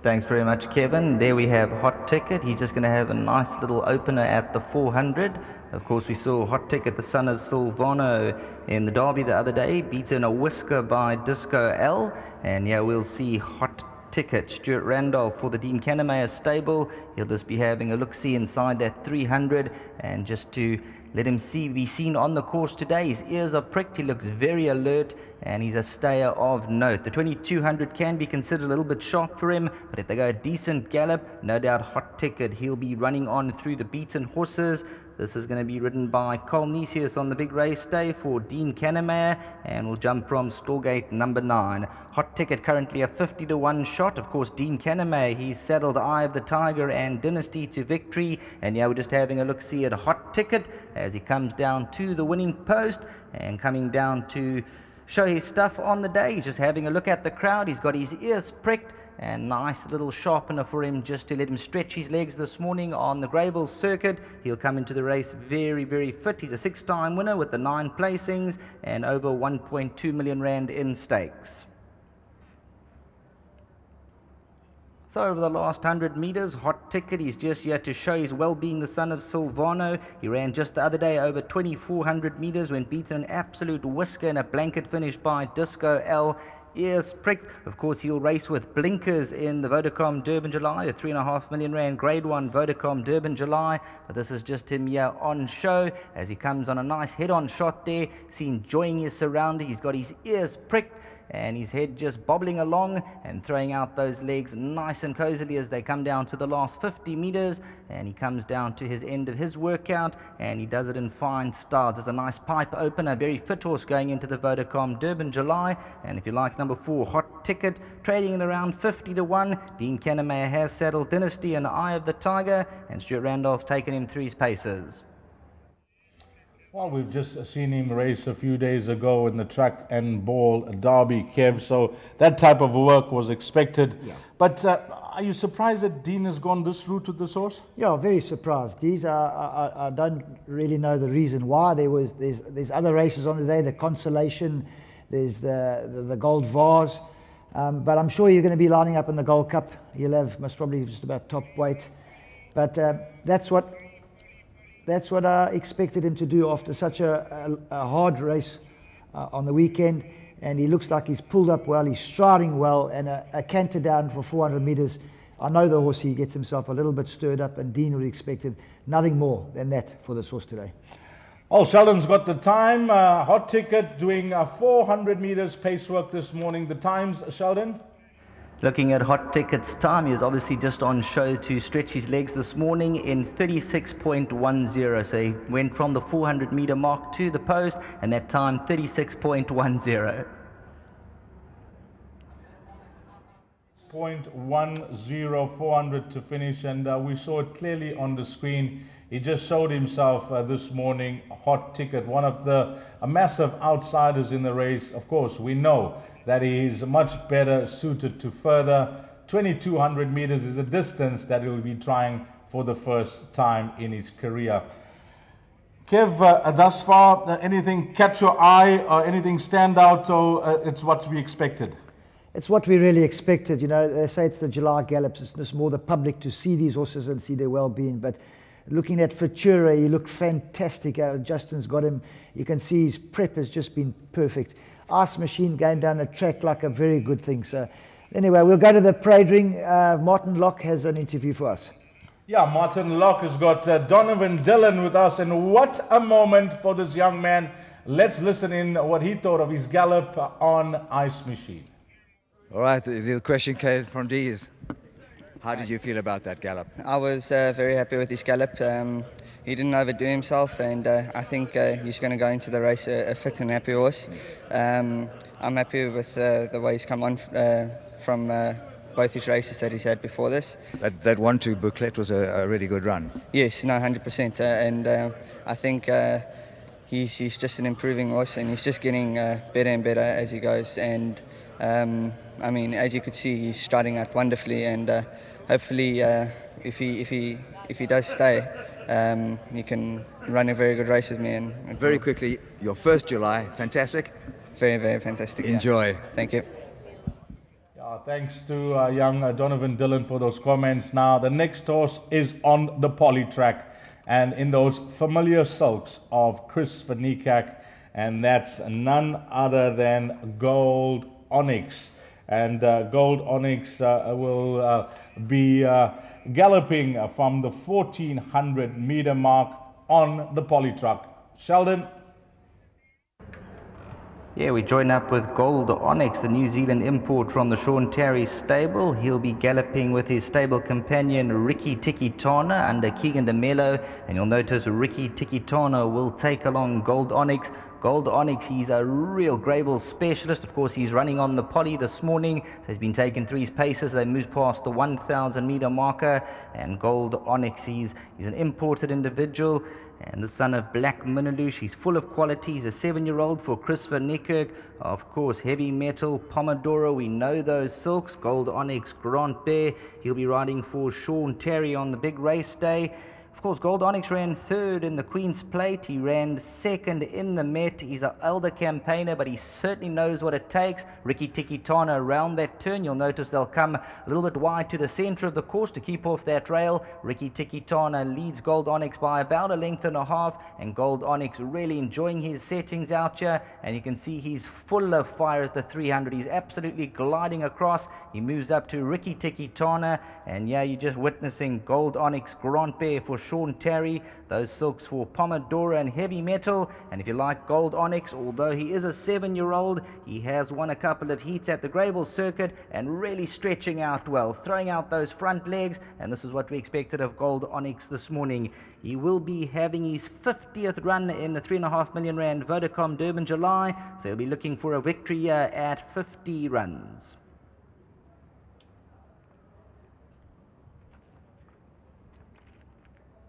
Thanks very much, Kevin. There we have Hot Ticket. He's just going to have a nice little opener at the 400. Of course, we saw Hot Ticket, the son of Silvano, in the Derby the other day, beaten a whisker by Disco L. And yeah, we'll see Hot Ticket, Stuart Randolph for the Dean Kannemeyer stable. He'll just be having a look-see inside that 300, and just to let him be seen on the course today. His ears are pricked, he looks very alert, and he's a stayer of note. The 2200 can be considered a little bit sharp for him, but if they go a decent gallop, no doubt Hot Ticket, he'll be running on through the beaten horses. This is going to be ridden by Colnesius on the big race day for Dean Kannemeyer, and we'll jump from stallgate number 9. Hot Ticket currently a 50-1 shot. Of course, Dean Kannemeyer, he's saddled Eye of the Tiger and Dynasty to victory, and yeah, we're just having a look-see at Hot Ticket as he comes down to the winning post and coming down to show his stuff on the day. He's just having a look at the crowd. He's got his ears pricked, and nice little sharpener for him just to let him stretch his legs this morning on the Greyville circuit. He'll come into the race very, very fit. He's a 6-time winner with the 9 placings and over 1.2 million rand in stakes. So So over the last 100 metres, Hot Ticket, he's just here to show his well-being, the son of Silvano. He ran just the other day over 2,400 metres when beaten an absolute whisker in a blanket finish by Disco L. Ears pricked. Of course, he'll race with blinkers in the Vodacom Durban July, a 3.5 million rand Grade 1 Vodacom Durban July. But this is just him here on show as he comes on a nice head-on shot there. He's enjoying his surroundings. He's got his ears pricked and his head just bobbling along and throwing out those legs nice and cozily as they come down to the last 50 metres, and he comes down to his end of his workout and he does it in fine style. There's a nice pipe opener, very fit horse going into the Vodacom Durban July. And if you like number 4, Hot Ticket, trading at around 50 to 1. Dean Cannemeyer has saddled Dynasty and Eye of the Tiger, and Stuart Randolph taking him through his paces. Well, we've just seen him race a few days ago in the track and ball derby, Kev, so that type of work was expected. Yeah. But are you surprised that Dean has gone this route with this horse? Yeah, very surprised. I don't really know the reason why. There's other races on the day, the Consolation, there's the Gold Vase, but I'm sure you're going to be lining up in the Gold Cup. You'll have most probably just about top weight. But that's what I expected him to do after such a hard race on the weekend. And he looks like he's pulled up well, he's striding well, and a canter down for 400 metres. I know the horse, he gets himself a little bit stirred up, and Dean would have expected nothing more than that for this horse today. Oh, Sheldon's got the time. Hot Ticket doing 400 metres pace work this morning. The times, Sheldon? Looking at Hot Ticket's time, he was obviously just on show to stretch his legs this morning in 36.10. So he went from the 400 metre mark to the post, and that time 36.10. 0.10, 400 to finish, and we saw it clearly on the screen. He just showed himself this morning. Hot Ticket, one of the massive outsiders in the race. Of course, we know that he is much better suited to further. 2,200 meters is a distance that he will be trying for the first time in his career. Kev, thus far, anything catch your eye or anything stand out? So it's what we expected. It's what we really expected. You know, they say it's the July Gallops. It's just more the public to see these horses and see their well-being. But looking at Futura, he looked fantastic. Justin's got him. You can see his prep has just been perfect. Ice Machine going down the track like a very good thing. So anyway, we'll go to the parade ring. Martin Locke has an interview for us. Yeah, Martin Locke has got Donovan Dillon with us, and what a moment for this young man. Let's listen in what he thought of his gallop on Ice Machine. All right, the question came from D is, how did you feel about that gallop? I was very happy with his gallop. He didn't overdo himself, and I think he's going to go into the race a fit and happy horse. I'm happy with the way he's come on from both his races that he's had before this. That 1-2 booklet was a really good run. Yes, no, 100%. And I think he's just an improving horse, and he's just getting better and better as he goes. And I mean, as you could see, he's striding out wonderfully, and hopefully, if he does stay, he can run a very good race with me. And very quickly, your first July, fantastic. Very, very fantastic. Enjoy. Yeah. Thank you. Yeah, thanks to young Donovan Dillon for those comments. Now, the next horse is on the polytrack, and in those familiar silks of Chris Van Niekerk, and that's none other than Gold Onyx. And Gold Onyx will be galloping from the 1400 meter mark on the polytrack. Sheldon? Yeah, we join up with Gold Onyx, the New Zealand import from the Sean Terry stable. He'll be galloping with his stable companion Ricky Tikitana under Keegan de Mello, and you'll notice Ricky Tikitana will take along Gold Onyx. Gold Onyx, he's a real Greybull specialist. Of course, he's running on the poly this morning, so he's been taken through his paces. They moved past the 1,000 meter marker, and Gold Onyx, he's an imported individual, and the son of Black Minilouche. He's full of quality. He's a 7-year-old for Chris Van Niekerk. Of course, Heavy Metal, Pomodoro, we know those silks. Gold Onyx, Grant Bear, he'll be riding for Sean Terry on the big race day. Of course, Gold Onyx ran third in the Queen's Plate. He ran second in the Met. He's an elder campaigner, but he certainly knows what it takes. Ricky Tikitana around that turn. You'll notice they'll come a little bit wide to the center of the course to keep off that rail. Ricky Tikitana leads Gold Onyx by about a length and a half, and Gold Onyx really enjoying his settings out here, and you can see he's full of fire at the 300. He's absolutely gliding across. He moves up to Ricky Tikitana, and yeah, you're just witnessing Gold Onyx, Grand Bear for Sean Terry, those silks for Pomodoro and Heavy Metal. And if you like Gold Onyx, although he is a 7-year-old, he has won a couple of heats at the Gravel circuit and really stretching out well, throwing out those front legs, and this is what we expected of Gold Onyx this morning. He will be having his 50th run in the R3.5 million Vodacom Durban July, so he'll be looking for a victory here at 50 runs.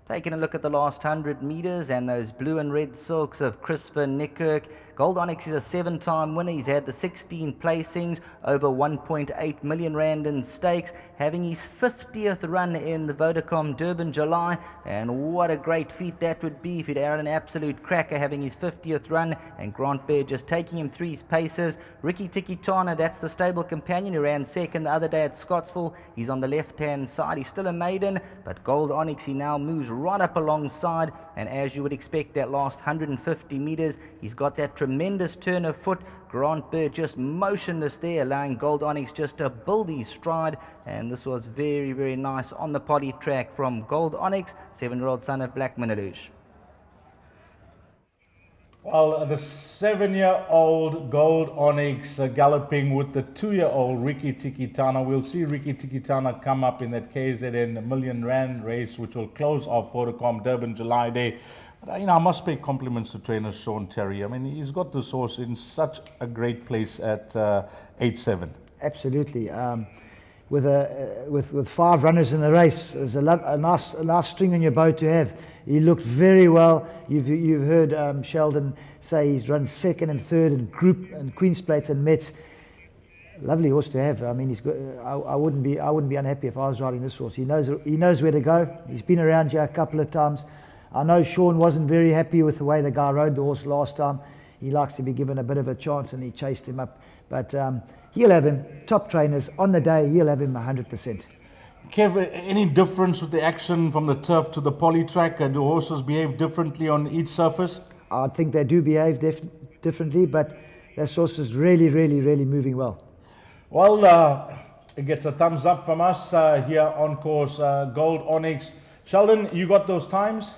Taking a look at the last 100 meters and those blue and red silks of Christopher Nickirk. Gold Onyx is a 7-time winner. He's had the 16 placings, over 1.8 million rand in stakes, having his 50th run in the Vodacom Durban July. And what a great feat that would be if he'd had an absolute cracker having his 50th run, and Grant Bear just taking him through his paces. Ricky Tikitana, that's the stable companion who ran second the other day at Scottsville. He's on the left-hand side. He's still a maiden, but Gold Onyx, he now moves right up alongside, and as you would expect, that last 150 meters, he's got that tremendous turn of foot. Grant Bear just motionless there, allowing Gold Onyx just to build his stride, and this was very, very nice on the poly track from Gold Onyx, 7-year-old son of Black Miniloosh. Well, the 7-year-old Gold Onyx galloping with the 2-year-old Ricky Tikitana. We'll see Ricky Tikitana come up in that KZN million rand race, which will close off Vodacom Durban July Day. But, I must pay compliments to trainer Sean Terry. I mean, he's got this horse in such a great place at 8-7. Absolutely. With 5 runners in the race, there's a nice string in your bow to have. He looked very well. You've heard Sheldon say he's run second and third in Group and Queen's Plate and Mets. Lovely horse to have. I mean, he's got. I wouldn't be unhappy if I was riding this horse. He knows where to go. He's been around here a couple of times. I know Sean wasn't very happy with the way the guy rode the horse last time. He likes to be given a bit of a chance, and he chased him up. But he'll have him. Top trainers on the day. He'll have him 100%. Kev, any difference with the action from the turf to the poly track? Do horses behave differently on each surface? I think they do behave differently, but this horse is really, really, really moving well. Well, it gets a thumbs up from us here on course Gold Onyx. Sheldon, you got those times?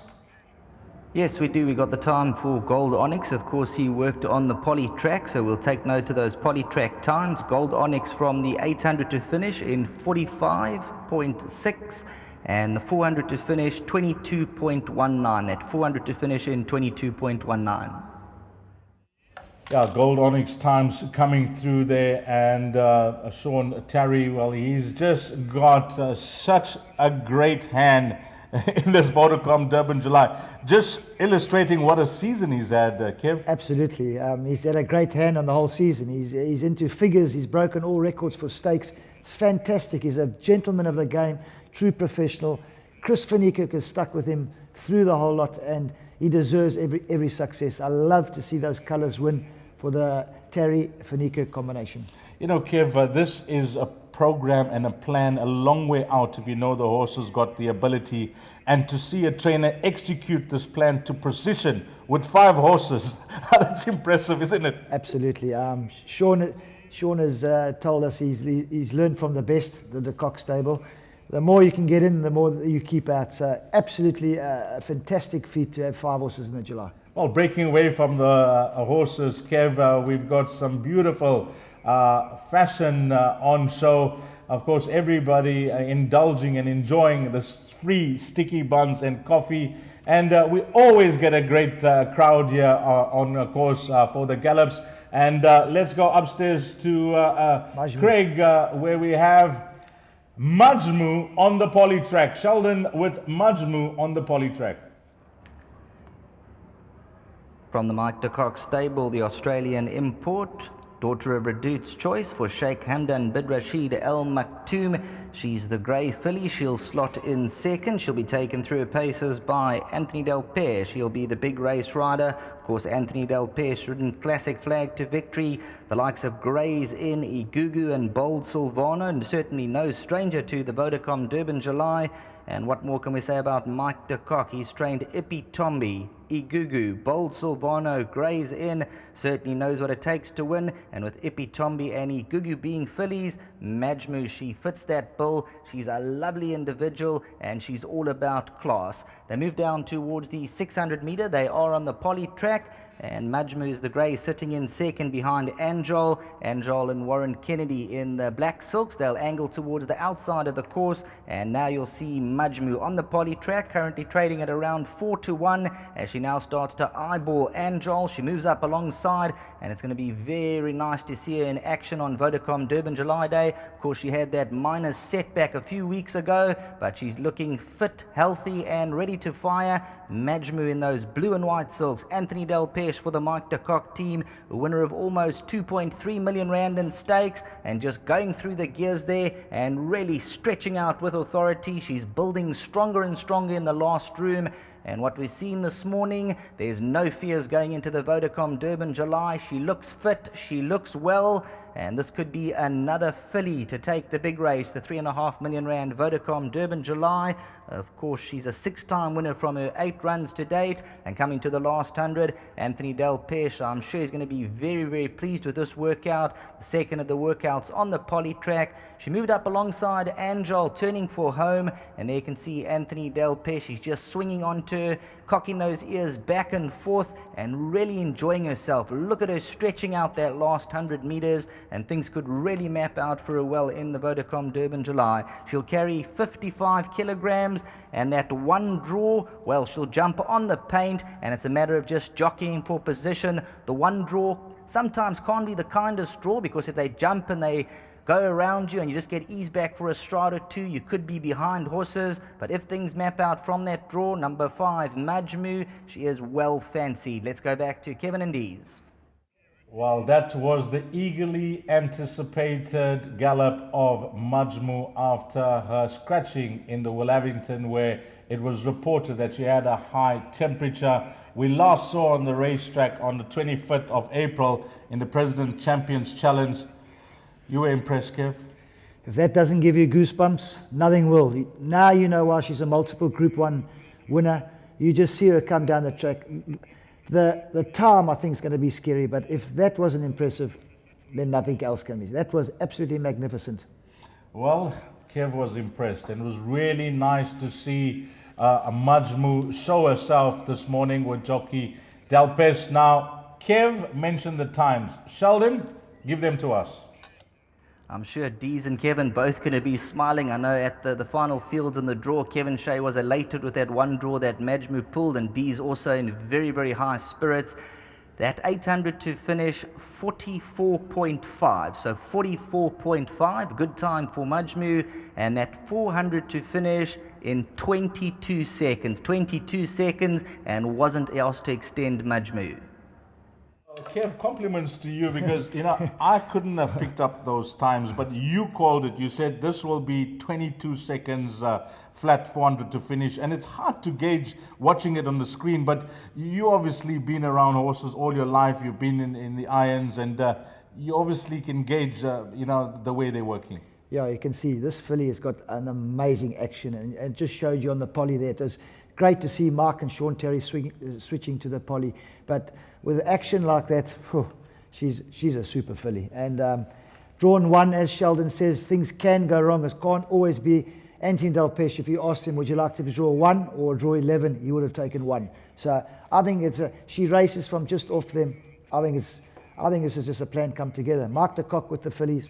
Yes, we do. We got the time for Gold Onyx. Of course, he worked on the poly track, so we'll take note of those poly track times. Gold Onyx from the 800 to finish in 45.6, and the 400 to finish 22.19. That 400 to finish in 22.19. Yeah, Gold Onyx times coming through there, and Sean Terry, well, he's just got such a great hand in this Vodacom Durban July. Just illustrating what a season he's had, Kev. Absolutely. He's had a great hand on the whole season. He's into figures. He's broken all records for stakes. It's fantastic. He's a gentleman of the game, true professional. Chris Van Niekerk has stuck with him through the whole lot, and he deserves every success. I love to see those colours win for the Terry Van Niekerk combination. You know, Kev, this is a program and a plan a long way out if you know the horse has got the ability, and to see a trainer execute this plan to precision with 5 horses, that's impressive, isn't it? Absolutely. Sean has told us he's learned from the best, the Cock stable. The more you can get in, the more you keep out. So absolutely a fantastic feat to have 5 horses in the July. Well, breaking away from the horses, Kev, we've got some beautiful fashion on show. Of course, everybody indulging and enjoying the free sticky buns and coffee. And we always get a great crowd here on course for the Gallops. And let's go upstairs to Craig, where we have Majmu on the poly track. Sheldon with Majmu on the poly track. From the Mike de Kock stable, the Australian import. Daughter of Redout's Choice for Sheikh Hamdan bin Rashid Al Maktoum. She's the grey filly. She'll slot in second. She'll be taken through her paces by Anthony Del Pere. She'll be the big race rider. Of course, Anthony Del Pere's ridden Classic Flag to victory. The likes of Grays in Igugu and Bold Silvano, and certainly no stranger to the Vodacom Durban July. And what more can we say about Mike de Kock? He's trained Ippy Tombi, Igugu, Bold Silvano, Grays in, certainly knows what it takes to win. And with Ippy Tombi and Igugu being fillies, Majmu, she fits that bill. She's a lovely individual and she's all about class. They move down towards the 600 meter. They are on the poly track. And Majmu is the grey sitting in second behind Anjol. Anjol and Warren Kennedy in the black silks. They'll angle towards the outside of the course. And now you'll see Majmu on the poly track, currently trading at around 4-1 as she now starts to eyeball Anjol. She moves up alongside, and it's going to be very nice to see her in action on Vodacom Durban July Day. Of course, she had that minor setback a few weeks ago, but she's looking fit, healthy, and ready to fire. Majmu in those blue and white silks. Anthony Del Pere for the Mike de Kock team, a winner of almost 2.3 million rand in stakes, and just going through the gears there and really stretching out with authority. She's building stronger and stronger in the last room. And what we've seen this morning, there's no fears going into the Vodacom Durban July. She looks fit, she looks well, and this could be another filly to take the big race, the 3.5 million rand Vodacom Durban July. Of course, she's a 6-time winner from her 8 runs to date, and coming to the last 100, Anthony Del Pere, I'm sure he's going to be very, very pleased with this workout. The second of the workouts on the poly track. She moved up alongside Anjol, turning for home, and there you can see Anthony Del Pere. She's just swinging onto her, cocking those ears back and forth, and really enjoying herself. Look at her stretching out that last 100 meters, and things could really map out for her well in the Vodacom Durban July. She'll carry 55 kilograms, and that one draw, well, she'll jump on the paint, and it's a matter of just jockeying for position. The one draw sometimes can't be the kindest draw, because if they jump and they go around you and you just get eased back for a stride or two, you could be behind horses. But if things map out from that draw, number 5, Majmu, she is well fancied. Let's go back to Kevin and Dees. Well, that was the eagerly anticipated gallop of Majmu after her scratching in the Willavington, where it was reported that she had a high temperature. We last saw on the racetrack on the 25th of April in the President Champions Challenge. You were impressed, Kev? If that doesn't give you goosebumps, nothing will. Now you know why she's a multiple Group 1 winner. You just see her come down the track. The time, I think, is going to be scary, but if that wasn't impressive, then nothing else can be. That was absolutely magnificent. Well, Kev was impressed, and it was really nice to see Majmu show herself this morning with jockey Del Pere. Now, Kev mentioned the times. Sheldon, give them to us. I'm sure Dees and Kevin both going to be smiling. I know at the final fields in the draw, Kevin Shea was elated with that one draw that Majmu pulled, and Dees also in very, very high spirits. That 800 to finish 44.5, so 44.5, good time for Majmu, and that 400 to finish in 22 seconds, and wasn't asked to extend Majmu. Kev, compliments to you, because I couldn't have picked up those times, but you called it. You said this will be 22 seconds flat 400 to finish, and it's hard to gauge watching it on the screen, but you obviously been around horses all your life. You've been in the irons, and you obviously can gauge the way they're working. Yeah, you can see this filly has got an amazing action, and it just showed you on the poly there. It was great to see Mark and Sean Terry switching to the poly, but with action like that, she's a super filly. And drawn 1, as Sheldon says, things can go wrong. It can't always be. Anthony Del Pere, if you asked him, would you like to draw 1 or draw 11, he would have taken 1. So I think she races from just off them. I think this is just a plan come together. Mark de Kock with the fillies,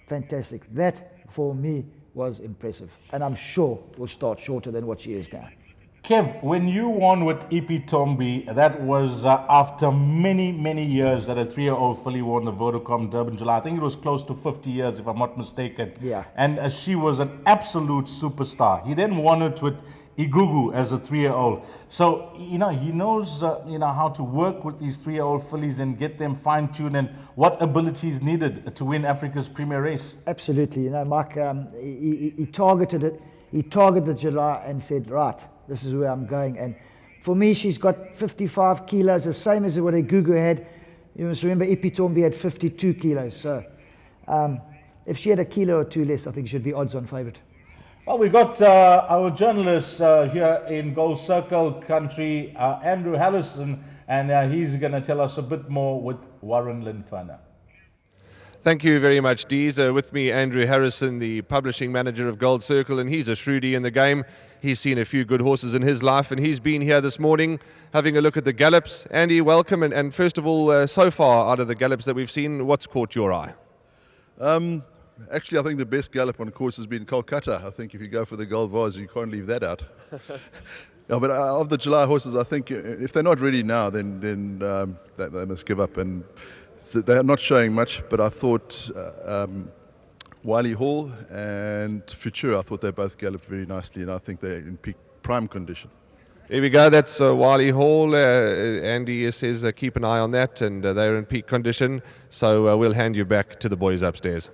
fantastic. That for me was impressive, and I'm sure will start shorter than what she is now. Kev, when you won with Ippy Tombi, that was after many, many years that a 3-year-old filly won the Vodacom Durban July. I think it was close to 50 years, if I'm not mistaken. Yeah. And she was an absolute superstar. He then won it with Igugu as a 3-year-old. So, he knows, how to work with these 3-year-old fillies and get them fine-tuned and what abilities needed to win Africa's premier race. Absolutely. Mike, he targeted it. He targeted July and said, right, this is where I'm going. And for me, she's got 55 kilos, the same as what Igugu had. You must remember Ipitombi had 52 kilos. So if she had a kilo or two less, I think she should be odds-on favourite. Well, we've got our journalist here in Gold Circle country, Andrew Harrison, and he's going to tell us a bit more with Warren Linfana. Thank you very much, Dees. With me, Andrew Harrison, the publishing manager of Gold Circle, and he's a shrewdie in the game. He's seen a few good horses in his life, and he's been here this morning having a look at the Gallops. Andy, welcome. And first of all, so far out of the Gallops that we've seen, what's caught your eye? Actually, I think the best Gallop on course has been Kolkata. I think if you go for the Gold Vase, you can't leave that out. No, but of the July horses, I think if they're not ready now, then they must give up. And they're not showing much, but I thought Wiley Hall and Futura, I thought they both galloped very nicely, and I think they're in peak prime condition. Here we go, that's Wiley Hall. Andy says keep an eye on that, and they're in peak condition. So we'll hand you back to the boys upstairs.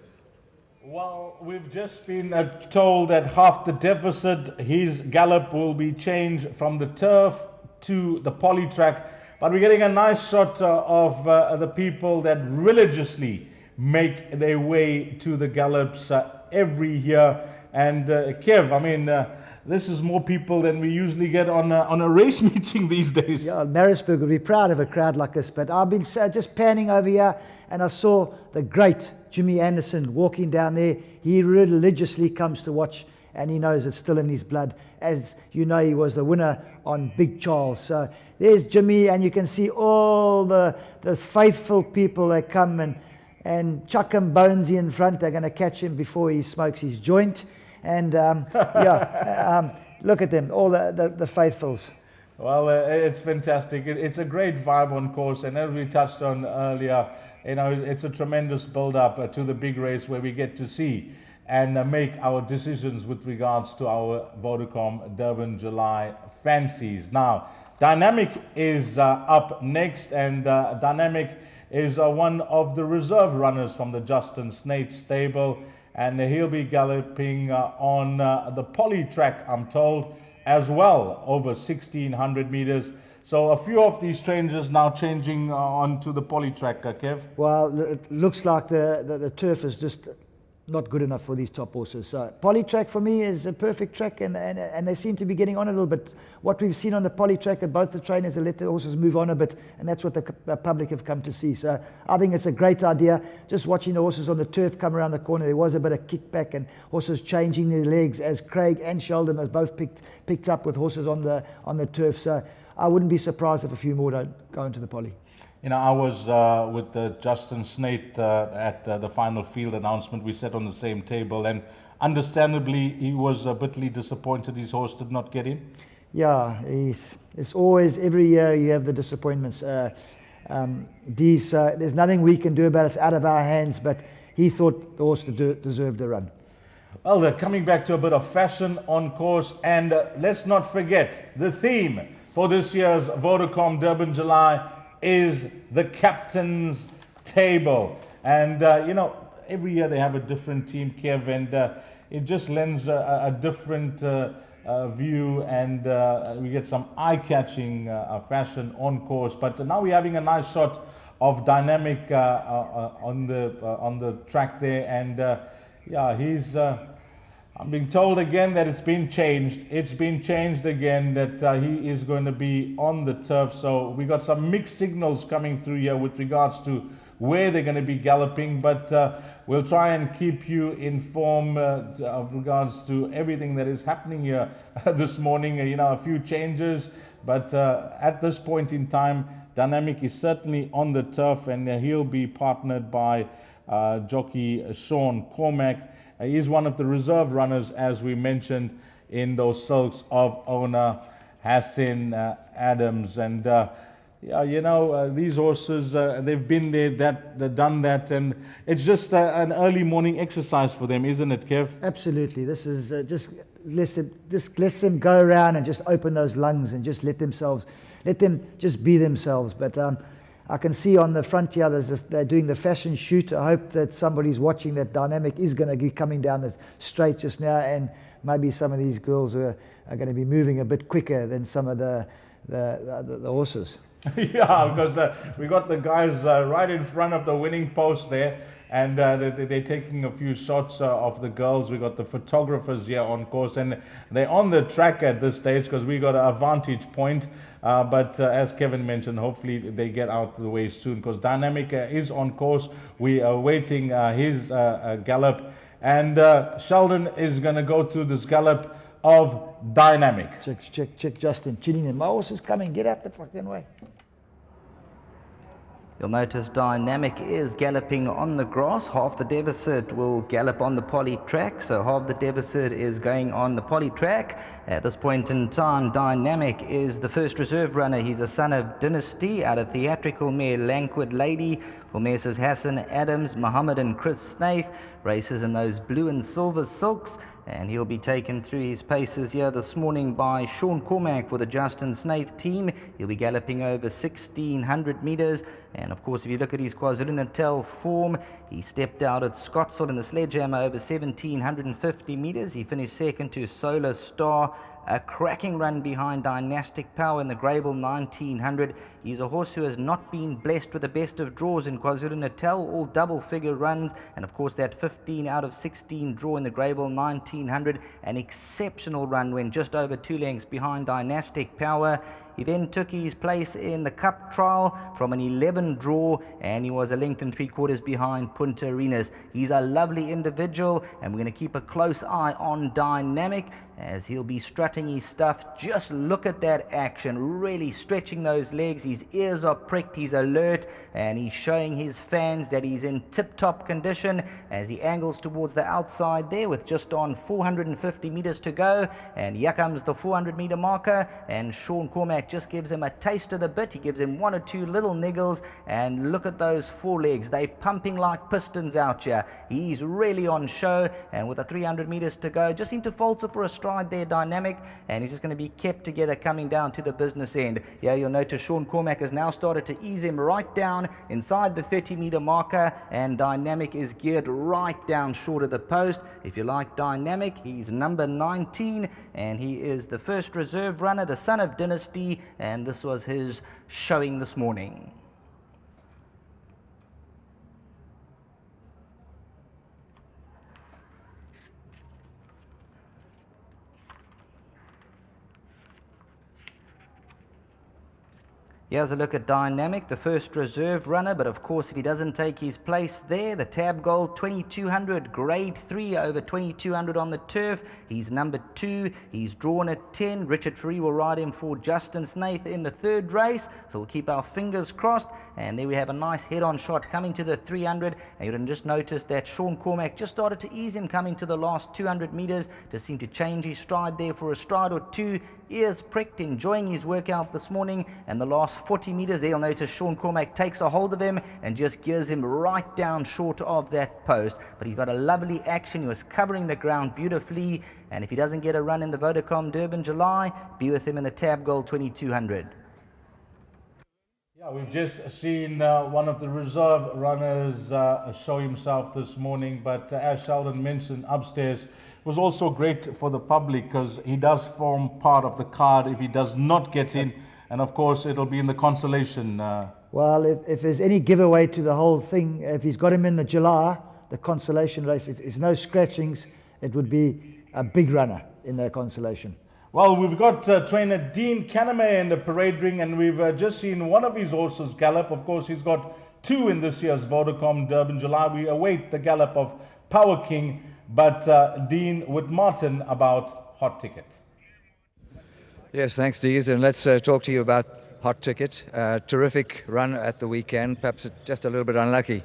Well, we've just been told that half the deficit, his Gallop will be changed from the turf to the polytrack. But we're getting a nice shot of the people that religiously make their way to the Gallops every year. And Kev, I mean, this is more people than we usually get on a race meeting these days. Yeah, Maritzburg would be proud of a crowd like this. But I've been just panning over here, and I saw the great Jimmy Anderson walking down there. He religiously comes to watch, and he knows it's still in his blood. As you know, he was the winner on Big Charles. So there's Jimmy, and you can see all the faithful people that come and chuck him Bonesy in front. They're going to catch him before he smokes his joint. And look at them, all the faithfuls. Well, it's fantastic. It's a great vibe on course, and as we touched on earlier, it's a tremendous build-up to the big race where we get to see and make our decisions with regards to our Vodacom Durban July fancies. Now, Dynamic is up next, and Dynamic is one of the reserve runners from the Justin Snate stable, and he'll be galloping on the polytrack, I'm told, as well, over 1,600 meters. So a few of these strangers now changing onto the polytrack, Kev. Well, it looks like the turf is just not good enough for these top horses. So polytrack for me is a perfect track, and they seem to be getting on a little bit. What we've seen on the polytrack, both the trainers have let the horses move on a bit, and that's what the public have come to see. So I think it's a great idea. Just watching the horses on the turf come around the corner, there was a bit of kickback and horses changing their legs, as Craig and Sheldon have both picked up with horses on the turf. So I wouldn't be surprised if a few more don't go into the poly. I was with Justin Snate at the final field announcement. We sat on the same table, and understandably, he was a bitly disappointed his horse did not get in. Yeah, it's always, every year you have the disappointments. There's nothing we can do about it. It's out of our hands, but he thought the horse deserved a run. Well, they're coming back to a bit of fashion on course, and let's not forget the theme for this year's Vodacom Durban July is the captain's table. And every year they have a different team, Kev, and it just lends a different view, and we get some eye-catching fashion on course. But now we're having a nice shot of Dynamic on the track there, and he's I'm being told again that it's been changed. It's been changed again, that he is going to be on the turf. So we got some mixed signals coming through here with regards to where they're going to be galloping. But we'll try and keep you informed of regards to everything that is happening here this morning. A few changes. But at this point in time, Dynamic is certainly on the turf, and he'll be partnered by jockey Sean Cormack. He is one of the reserve runners, as we mentioned, in those silks of owner Hassan Adams. And these horses, they've been there, they've done that, and it's just an early morning exercise for them, isn't it, Kev? Absolutely. This is just lets them go around and just open those lungs and just let them just be themselves. But I can see on the front here they're doing the fashion shoot. I hope that somebody's watching that. Dynamic is going to be coming down the straight just now, and maybe some of these girls are going to be moving a bit quicker than some of the horses. Yeah, because we got the guys right in front of the winning post there, and they're taking a few shots of the girls. We got the photographers here on course, and they're on the track at this stage because we got a vantage point. But as Kevin mentioned, hopefully they get out of the way soon, because Dynamic is on course. We are waiting his gallop, and Sheldon is going to go through this gallop of Dynamic. Check, Justin. Chinning in. My horse is coming. Get out the fucking way. You'll notice Dynamic is galloping on the grass. Half the deficit will gallop on the polytrack, so half the deficit is going on the polytrack. At this point in time, Dynamic is the first reserve runner. He's a son of Dynasty out of theatrical mare Lankwood Lady for Messrs Hassan Adams, Muhammad and Chris Snaith. Races in those blue and silver silks, and he'll be taken through his paces here this morning by Sean Cormack for the Justin Snaith team. He'll be galloping over 1,600 metres, and of course if you look at his KwaZulu-Natal form, he stepped out at Scottsville in the Sledgehammer over 1,750 metres. He finished second to Solar Star. A cracking run behind Dynastic Power in the Greyville 1900. He's a horse who has not been blessed with the best of draws in KwaZulu-Natal, all double-figure runs, and of course that 15 out of 16 draw in the Greyville 1900. An exceptional run when just over 2 lengths behind Dynastic Power. He then took his place in the Cup trial from an 11 draw, and he was a length and 3/4 behind Punta Arenas. He's a lovely individual, and we're going to keep a close eye on Dynamic as he'll be strutting his stuff. Just look at that action, really stretching those legs. His ears are pricked, he's alert, and he's showing his fans that he's in tip-top condition as he angles towards the outside there with just on 450 metres to go. And here comes the 400-metre marker, and Sean Cormack just gives him a taste of the bit. He gives him 1 or 2 little niggles, and look at those forelegs. They're pumping like pistons out here. He's really on show, and with the 300 metres to go, just seemed to falter for a stride there, Dynamic, and he's just going to be kept together coming down to the business end. Yeah, you'll notice Sean Cormack has now started to ease him right down inside the 30-metre marker, and Dynamic is geared right down short of the post. If you like Dynamic, he's number 19, and he is the first reserve runner, the son of Dynasty, and this was his showing this morning. Here's a look at Dynamic, the first reserve runner, but of course if he doesn't take his place there, the Tab Gold 2200, grade 3 over 2200 on the turf. He's number 2, he's drawn at 10. Richard Fourie will ride him for Justin Snaith in the 3rd race, so we'll keep our fingers crossed. And there we have a nice head-on shot coming to the 300, and you can just notice that Sean Cormack just started to ease him coming to the last 200 metres, just seemed to change his stride there for a stride or 2. Ears pricked, enjoying his workout this morning, and the last 40 metres there, you'll notice Sean Cormack takes a hold of him and just gears him right down short of that post. But he's got a lovely action. He was covering the ground beautifully, and if he doesn't get a run in the Vodacom Durban July, be with him in the Tab Gold 2200. Yeah, we've just seen one of the reserve runners show himself this morning, but as Sheldon mentioned upstairs, it was also great for the public because he does form part of the card if he does not get in, and of course it'll be in the consolation. Well, if there's any giveaway to the whole thing, if he's got him in the July, the consolation race, if there's no scratchings, it would be a big runner in the consolation. Well, we've got trainer Dean Caname in the parade ring, and we've just seen one of his horses gallop. Of course, he's got 2 in this year's Vodacom Durban July. We await the gallop of Power King, but Dean with Martin about Hot Ticket. Yes, thanks, Dees, and let's talk to you about Hot Ticket. Terrific run at the weekend, perhaps just a little bit unlucky.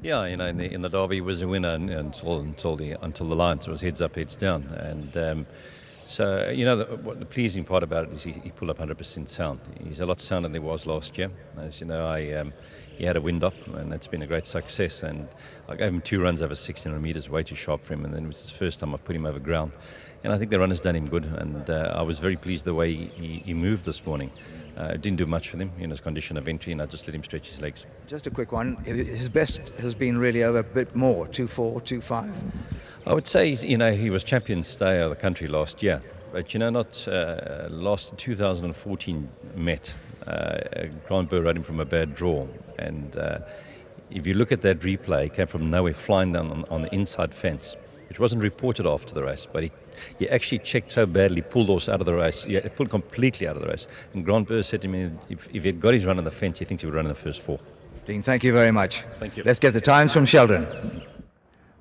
Yeah, you know, in the Derby was a winner until the Lions. It was heads up, heads down, and So, what the pleasing part about it is he pulled up 100% sound. He's a lot sounder than he was last year. As you know, he had a wind up, and that's been a great success. And I gave him 2 runs over 1600 metres, way too sharp for him, and then it was the first time I put him over ground. And I think the run has done him good, and I was very pleased the way he moved this morning. Didn't do much for him in his condition of entry, and I just let him stretch his legs. Just a quick one. His best has been really over a bit more, 2.4, 2.5. I would say, he was champion stay of the country last year, but last 2014 Met. Grant Burr rode him from a bad draw, and if you look at that replay, he came from nowhere, flying down on the inside fence, which wasn't reported after the race, but he actually checked so badly, pulled horse out of the race. Yeah, pulled completely out of the race. And Grant Burr said to me, if he had got his run on the fence, he thinks he would run in the first 4. Dean, thank you very much. Thank you. Let's get the times from Sheldon.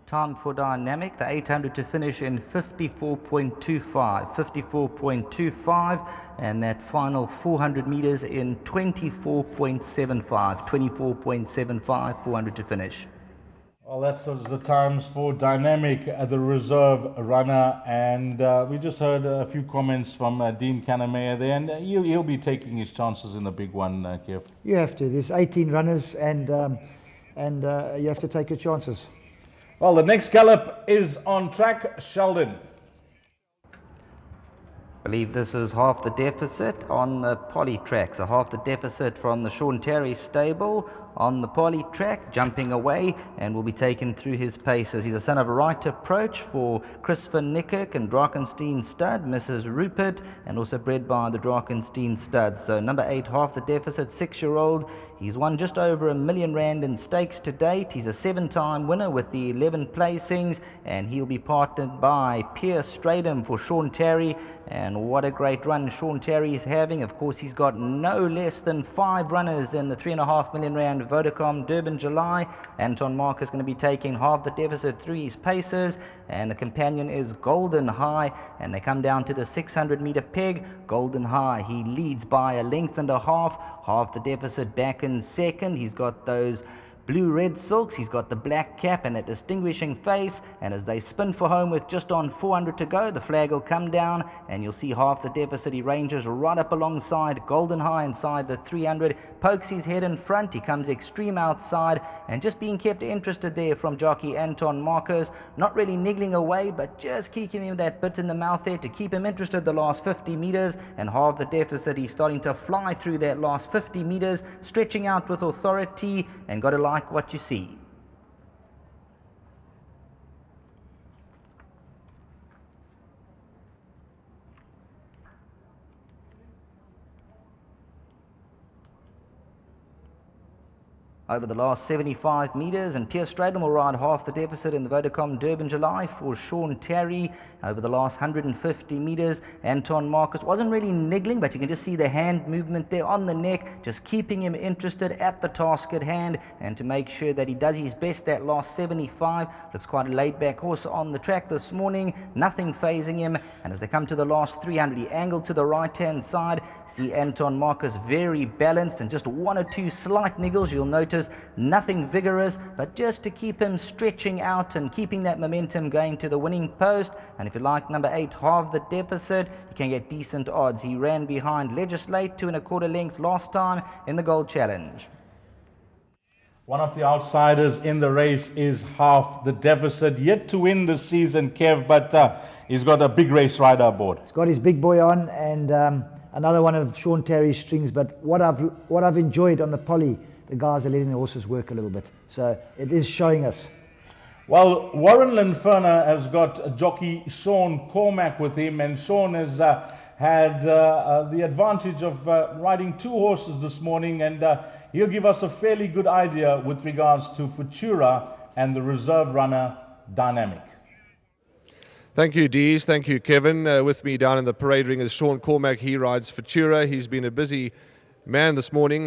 Time for Dynamic, the 800 to finish in 54.25, and that final 400 metres in 24.75, 400 to finish. Well, that's the times for Dynamic, the reserve runner, and we just heard a few comments from Dean Kannemeyer there, and he'll be taking his chances in the big one, Kev. You have to. There's 18 runners, and you have to take your chances. Well, the next gallop is on track, Sheldon. I believe this is half the deficit on the polytrack. So half the deficit from the Sean Terry stable on the polytrack, jumping away, and will be taken through his paces. He's a son of a right approach for Christopher Nickirk and Drakenstein stud, Mrs. Rupert, and also bred by the Drakenstein stud. So number 8, half the deficit, 6-year-old. He's won just over R1 million in stakes to date. He's a 7-time winner with the 11 placings, and he'll be partnered by Pierre Stradham for Sean Terry. And what a great run Sean Terry is having. Of course, he's got no less than 5 runners in the R3.5 million Vodacom Durban July. Anton Mark is going to be taking half the deficit through his paces, and the companion is Golden High, and they come down to the 600-meter peg. Golden High, he leads by a length and a half the deficit back in second. He's got those blue-red silks, he's got the black cap and that distinguishing face, and as they spin for home with just on 400 to go, the flag will come down and you'll see half the deficit. He ranges right up alongside Golden High inside the 300, pokes his head in front, he comes extreme outside, and just being kept interested there from jockey Anton Marcus, not really niggling away, but just keeping him that bit in the mouth there to keep him interested the last 50 meters, and half the deficit. He's starting to fly through that last 50 meters, stretching out with authority, and got to like what you see. Over the last 75 metres, and Pierre Stradham will ride half the deficit in the Vodacom Durban July for Sean Terry. Over the last 150 metres, Anton Marcus wasn't really niggling, but you can just see the hand movement there on the neck, just keeping him interested at the task at hand, and to make sure that he does his best that last 75. Looks quite a laid-back horse on the track this morning, nothing phasing him, and as they come to the last 300, he angled to the right-hand side. See Anton Marcus very balanced, and just 1 or 2 slight niggles, you'll notice. Nothing vigorous, but just to keep him stretching out and keeping that momentum going to the winning post. And if you like number 8, half the deficit, you can get decent odds. He ran behind Legislate 2 1/4 lengths last time in the Gold Challenge. One of the outsiders in the race is half the deficit, yet to win this season, Kev, but he's got a big race rider aboard. He's got his big boy on, and another one of Sean Terry's strings. But what I've enjoyed on the poly, the guys are letting the horses work a little bit. So it is showing us. Well, Warren Linferner has got jockey Sean Cormack with him, and Sean has had the advantage of riding 2 horses this morning, and he'll give us a fairly good idea with regards to Futura and the reserve runner Dynamic. Thank you, Dees. Thank you, Kevin. With me down in the parade ring is Sean Cormack. He rides Futura. He's been a busy man this morning,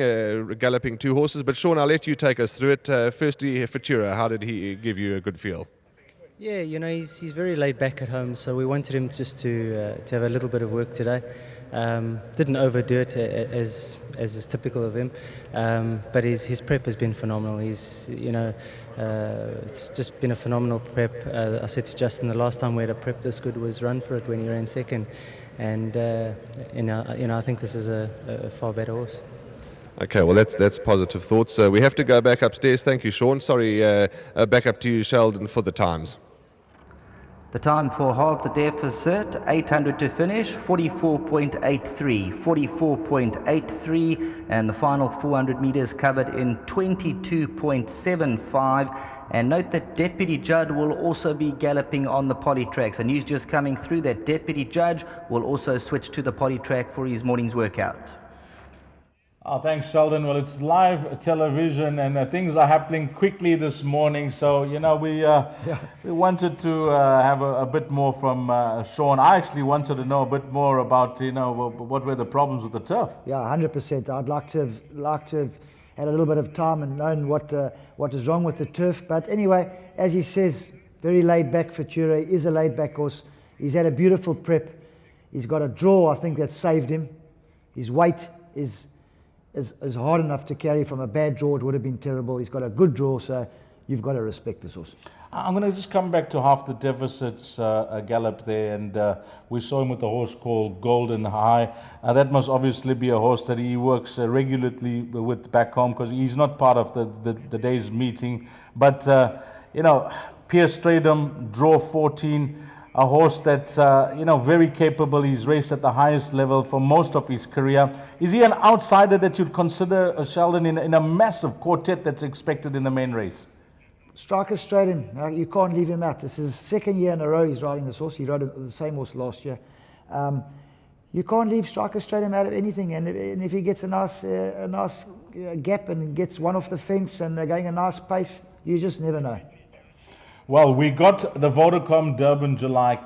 galloping 2 horses. But Sean, I'll let you take us through it. Firstly, Futura, how did he give you a good feel? Yeah, he's very laid back at home, so we wanted him just to have a little bit of work today. Didn't overdo it as is typical of him, but his prep has been phenomenal. He's, it's just been a phenomenal prep. I said to Justin, the last time we had a prep this good was Run For It when he ran second, and I think this is a far better horse. Okay, well, that's positive thoughts. We have to go back upstairs. Thank you, Sean. Sorry, back up to you, Sheldon, for the times. The time for half the deficit, 800 to finish, 44.83, 44.83, and the final 400 meters covered in 22.75. And note that Deputy Jud will also be galloping on the polytrack. So news just coming through that Deputy Judge will also switch to the polytrack for his morning's workout. Oh, thanks, Sheldon. Well, it's live television, and things are happening quickly this morning. So, we wanted to have a bit more from Sean. I actually wanted to know a bit more about, what were the problems with the turf. Yeah, 100%. I'd like to have had a little bit of time and known what is wrong with the turf. But anyway, as he says, very laid back. Futura is a laid back horse. He's had a beautiful prep. He's got a draw, I think, that saved him. His weight is hard enough to carry. From a bad draw, it would have been terrible. He's got a good draw, so you've got to respect this horse. I'm going to just come back to half the deficits Gallop there, and we saw him with a horse called Golden High. That must obviously be a horse that he works regularly with back home, because he's not part of the day's meeting. But, Pierce Stradum, draw 14, a horse that's, very capable. He's raced at the highest level for most of his career. Is he an outsider that you'd consider, Sheldon, in a massive quartet that's expected in the main race? Striker Stradum, you can't leave him out. This is his second year in a row he's riding this horse. He rode the same horse last year. You can't leave Striker Stradum out of anything. And if he gets a nice gap and gets one off the fence and they're going a nice pace, you just never know. Well, we got the Vodacom Durban July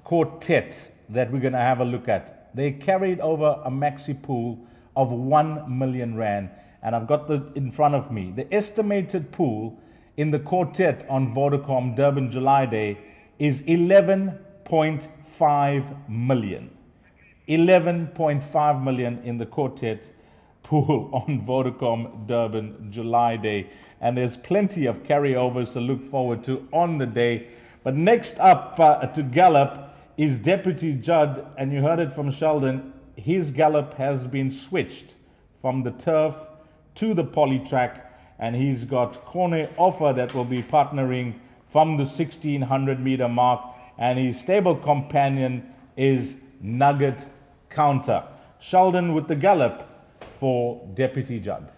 quartet that we're going to have a look at. They carried over a maxi pool of 1 million rand, and I've got in front of me. The estimated pool in the quartet on Vodacom Durban July Day is 11.5 million. 11.5 million in the quartet pool on Vodacom Durban July Day. And there's plenty of carryovers to look forward to on the day. But next up to Gallop is Deputy Jud, and you heard it from Sheldon. His Gallop has been switched from the turf to the polytrack, and he's got Corne Offer that will be partnering from the 1600 meter mark, and his stable companion is Nugget Counter. Sheldon with the Gallop for Deputy Jud.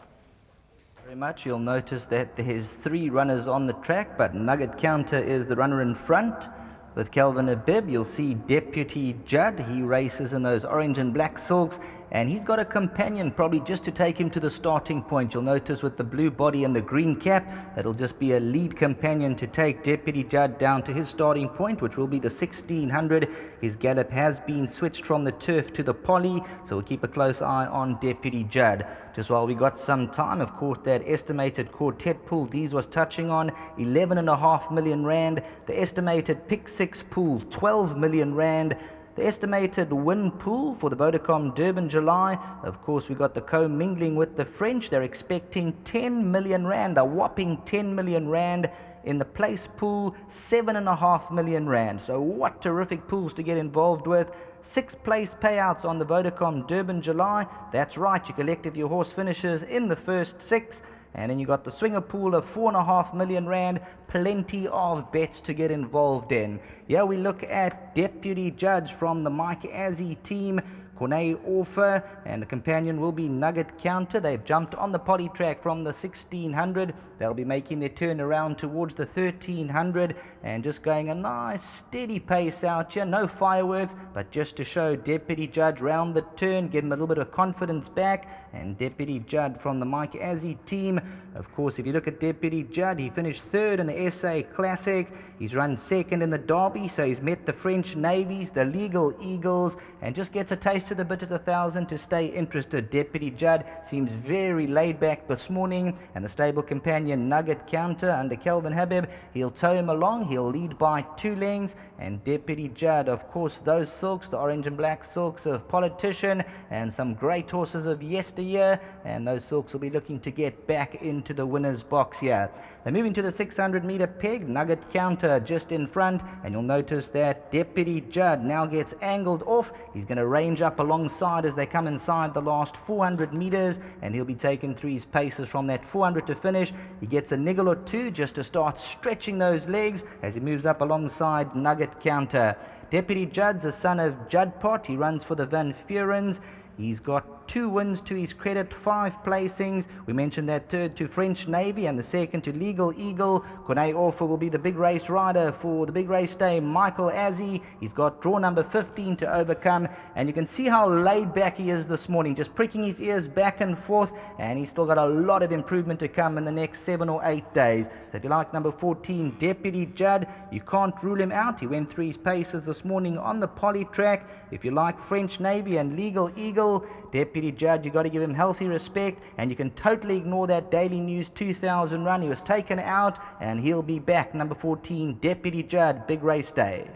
Very much. You'll notice that there's 3 runners on the track, but Nugget Counter is the runner in front. With Kelvin Abib, you'll see Deputy Jud. He races in those orange and black silks, and he's got a companion probably just to take him to the starting point. You'll notice with the blue body and the green cap, that'll just be a lead companion to take Deputy Jud down to his starting point, which will be the 1600. His Gallop has been switched from the turf to the poly, so we'll keep a close eye on Deputy Jud. Just while we got some time, of course, that estimated quartet pool Dees was touching on, 11.5 million rand. The estimated pick 6 pool, 12 million rand. The estimated win pool for the Vodacom Durban July, of course, we got the co-mingling with the French. They're expecting 10 million rand, a whopping 10 million rand. In the place pool, 7.5 million rand. So what terrific pools to get involved with. 6 place payouts on the Vodacom Durban July. That's right, you collect if your horse finishes in the first 6. And then you got the swinger pool of 4.5 million rand. Plenty of bets to get involved in. Here we look at Deputy Judge from the Mike Azzi team. Corne Offer, and the companion will be Nugget Counter. They've jumped on the poly track from the 1600. They'll be making their turn around towards the 1300 and just going a nice steady pace out here. No fireworks, but just to show Deputy Judge round the turn, give him a little bit of confidence back. And Deputy Judge from the Mike Azzi team. Of course, if you look at Deputy Judge, he finished 3rd in the SA Classic. He's run 2nd in the Derby, so he's met the French Navies, the Legal Eagles, and just gets a taste to the bit at 1,000 to stay interested. Deputy Jud seems very laid back this morning, and the stable companion Nugget Counter under Kelvin Habib, he'll tow him along. He'll lead by 2 lengths, and Deputy Jud, of course, those silks, the orange and black silks of Politician and some great horses of yesteryear, and those silks will be looking to get back into the winner's box here. They're moving to the 600-meter peg. Nugget Counter just in front, and you'll notice that Deputy Jud now gets angled off. He's going to range up alongside as they come inside the last 400 meters, and he'll be taken through his paces from that 400 to finish. He gets a niggle or two just to start stretching those legs as he moves up alongside Nugget Counter. Deputy Jud's a son of Jud Pot. He runs for the Van Furens. He's got 2 wins to his credit, 5 placings. We mentioned that third to French Navy and the second to Legal Eagle. Cornet Orfer will be the big race rider for the big race day, Michael Azzi. He's got draw number 15 to overcome, and you can see how laid back he is this morning, just pricking his ears back and forth, and he's still got a lot of improvement to come in the next 7 or 8 days. So if you like number 14, Deputy Jud, you can't rule him out. He went through his paces this morning on the polytrack. If you like French Navy and Legal Eagle, Deputy Jud, you've got to give him healthy respect, and you can totally ignore that Daily News 2000 run. He was taken out, and he'll be back. Number 14, Deputy Jud, big race day.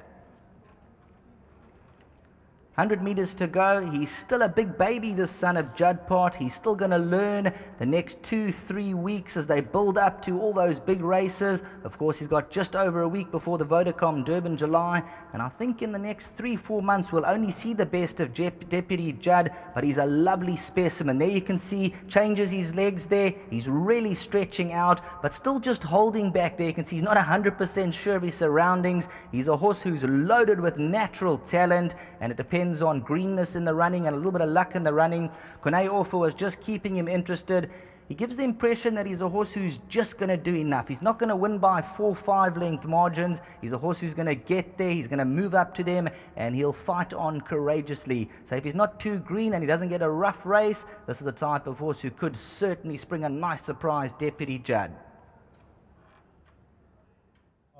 100 meters to go. He's still a big baby, this son of Jud Pot. He's still going to learn the next 2-3 weeks as they build up to all those big races. Of course, he's got just over a week before the Vodacom Durban July, and I think in the next 3-4 months we'll only see the best of Deputy Jud, but he's a lovely specimen. There you can see, changes his legs there. He's really stretching out, but still just holding back there. You can see he's not 100% sure of his surroundings. He's a horse who's loaded with natural talent, and it depends on greenness in the running and a little bit of luck in the running. Cornet Orfer was just keeping him interested. He gives the impression that he's a horse who's just going to do enough. He's not going to win by 4-5 length margins. He's a horse who's going to get there. He's going to move up to them, and he'll fight on courageously. So if he's not too green and he doesn't get a rough race, this is the type of horse who could certainly spring a nice surprise, Deputy Jud.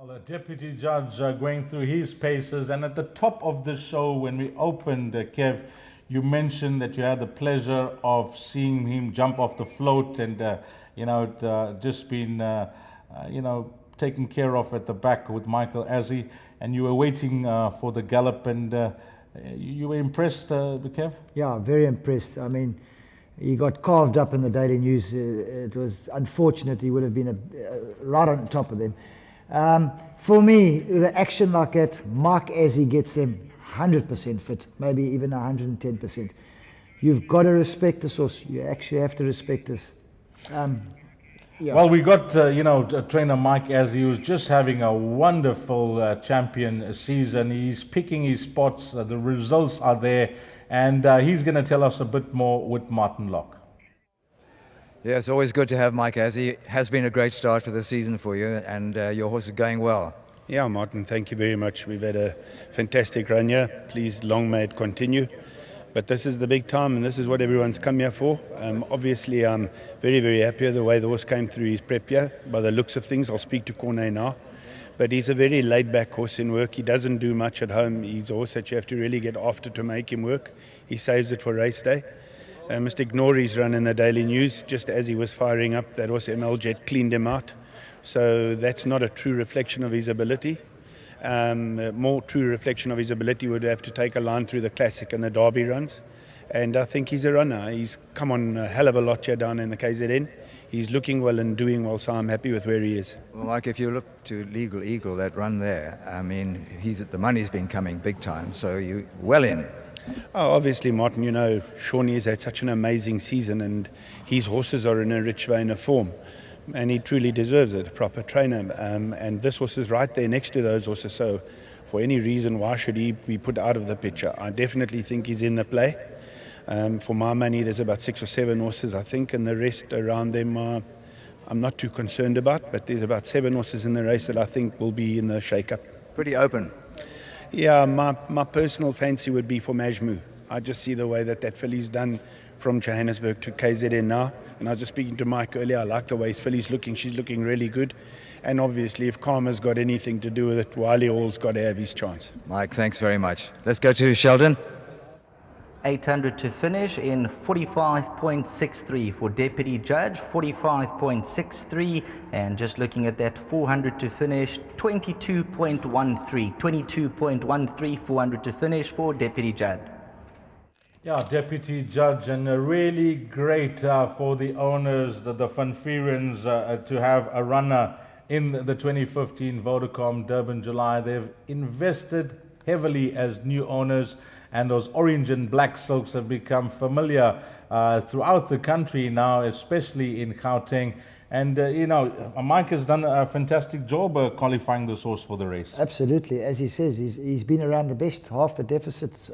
Well, Deputy Judge going through his paces, and at the top of the show when we opened, Kev, you mentioned that you had the pleasure of seeing him jump off the float, and just been taken care of at the back with Michael Azzi, and you were waiting for the Gallop, and you were impressed, Kev? Yeah, very impressed. I mean, he got carved up in the Daily News. It was unfortunate. He would have been right on top of them. For me, with an action like that, Mark Azzi gets them 100% fit, maybe even 110%. You've got to respect this horse. You actually have to respect this. Yeah. Well, we got, trainer Mike Azzi, who's just having a wonderful champion season. He's picking his spots. The results are there. And he's going to tell us a bit more with Martin Locke. Yeah, it's always good to have Mike Azzi. It has been a great start for the season for you, and your horse is going well. Yeah, Martin, thank you very much. We've had a fantastic run here. Please, long may it continue. But this is the big time, and this is what everyone's come here for. Obviously, I'm very, very happy with the way the horse came through his prep here. By the looks of things, I'll speak to Cornet now. But he's a very laid-back horse in work. He doesn't do much at home. He's a horse that you have to really get after to make him work. He saves it for race day. Must ignore his run in the Daily News. Just as he was firing up, that horse ML Jet cleaned him out. So that's not a true reflection of his ability. More true reflection of his ability would have to take a line through the Classic and the Derby runs. And I think he's a runner. He's come on a hell of a lot here down in the KZN. He's looking well and doing well, so I'm happy with where he is. Well, Mike, if you look to Legal Eagle, that run there, I mean, the money's been coming big time, so you're well in. Oh, obviously, Martin, you know, Shawnee has had such an amazing season, and his horses are in a rich vein of form. And he truly deserves it, a proper trainer. And this horse is right there next to those horses. So for any reason, why should he be put out of the picture? I definitely think he's in the play. For my money, there's about 6 or 7 horses, I think, and the rest around them I'm not too concerned about. But there's about 7 horses in the race that I think will be in the shake-up. Pretty open. Yeah, my personal fancy would be for Majmu. I just see the way that filly's done from Johannesburg to KZN now. And I was just speaking to Mike earlier. I like the way his filly's looking. She's looking really good. And obviously, if Karma's got anything to do with it, Wiley Hall's got to have his chance. Mike, thanks very much. Let's go to Sheldon. 800 to finish in 45.63 for Deputy Judge, 45.63, and just looking at that 400 to finish, 22.13, 400 to finish for Deputy Judge. Yeah, Deputy Judge, and really great for the owners, the Funferians, to have a runner in the 2015 Vodacom Durban July. They've invested heavily as new owners, and those orange and black silks have become familiar throughout the country now, especially in Gauteng. And, you know, Mike has done a fantastic job qualifying this horse for the race. Absolutely. As he says, he's been around the best, half the deficits.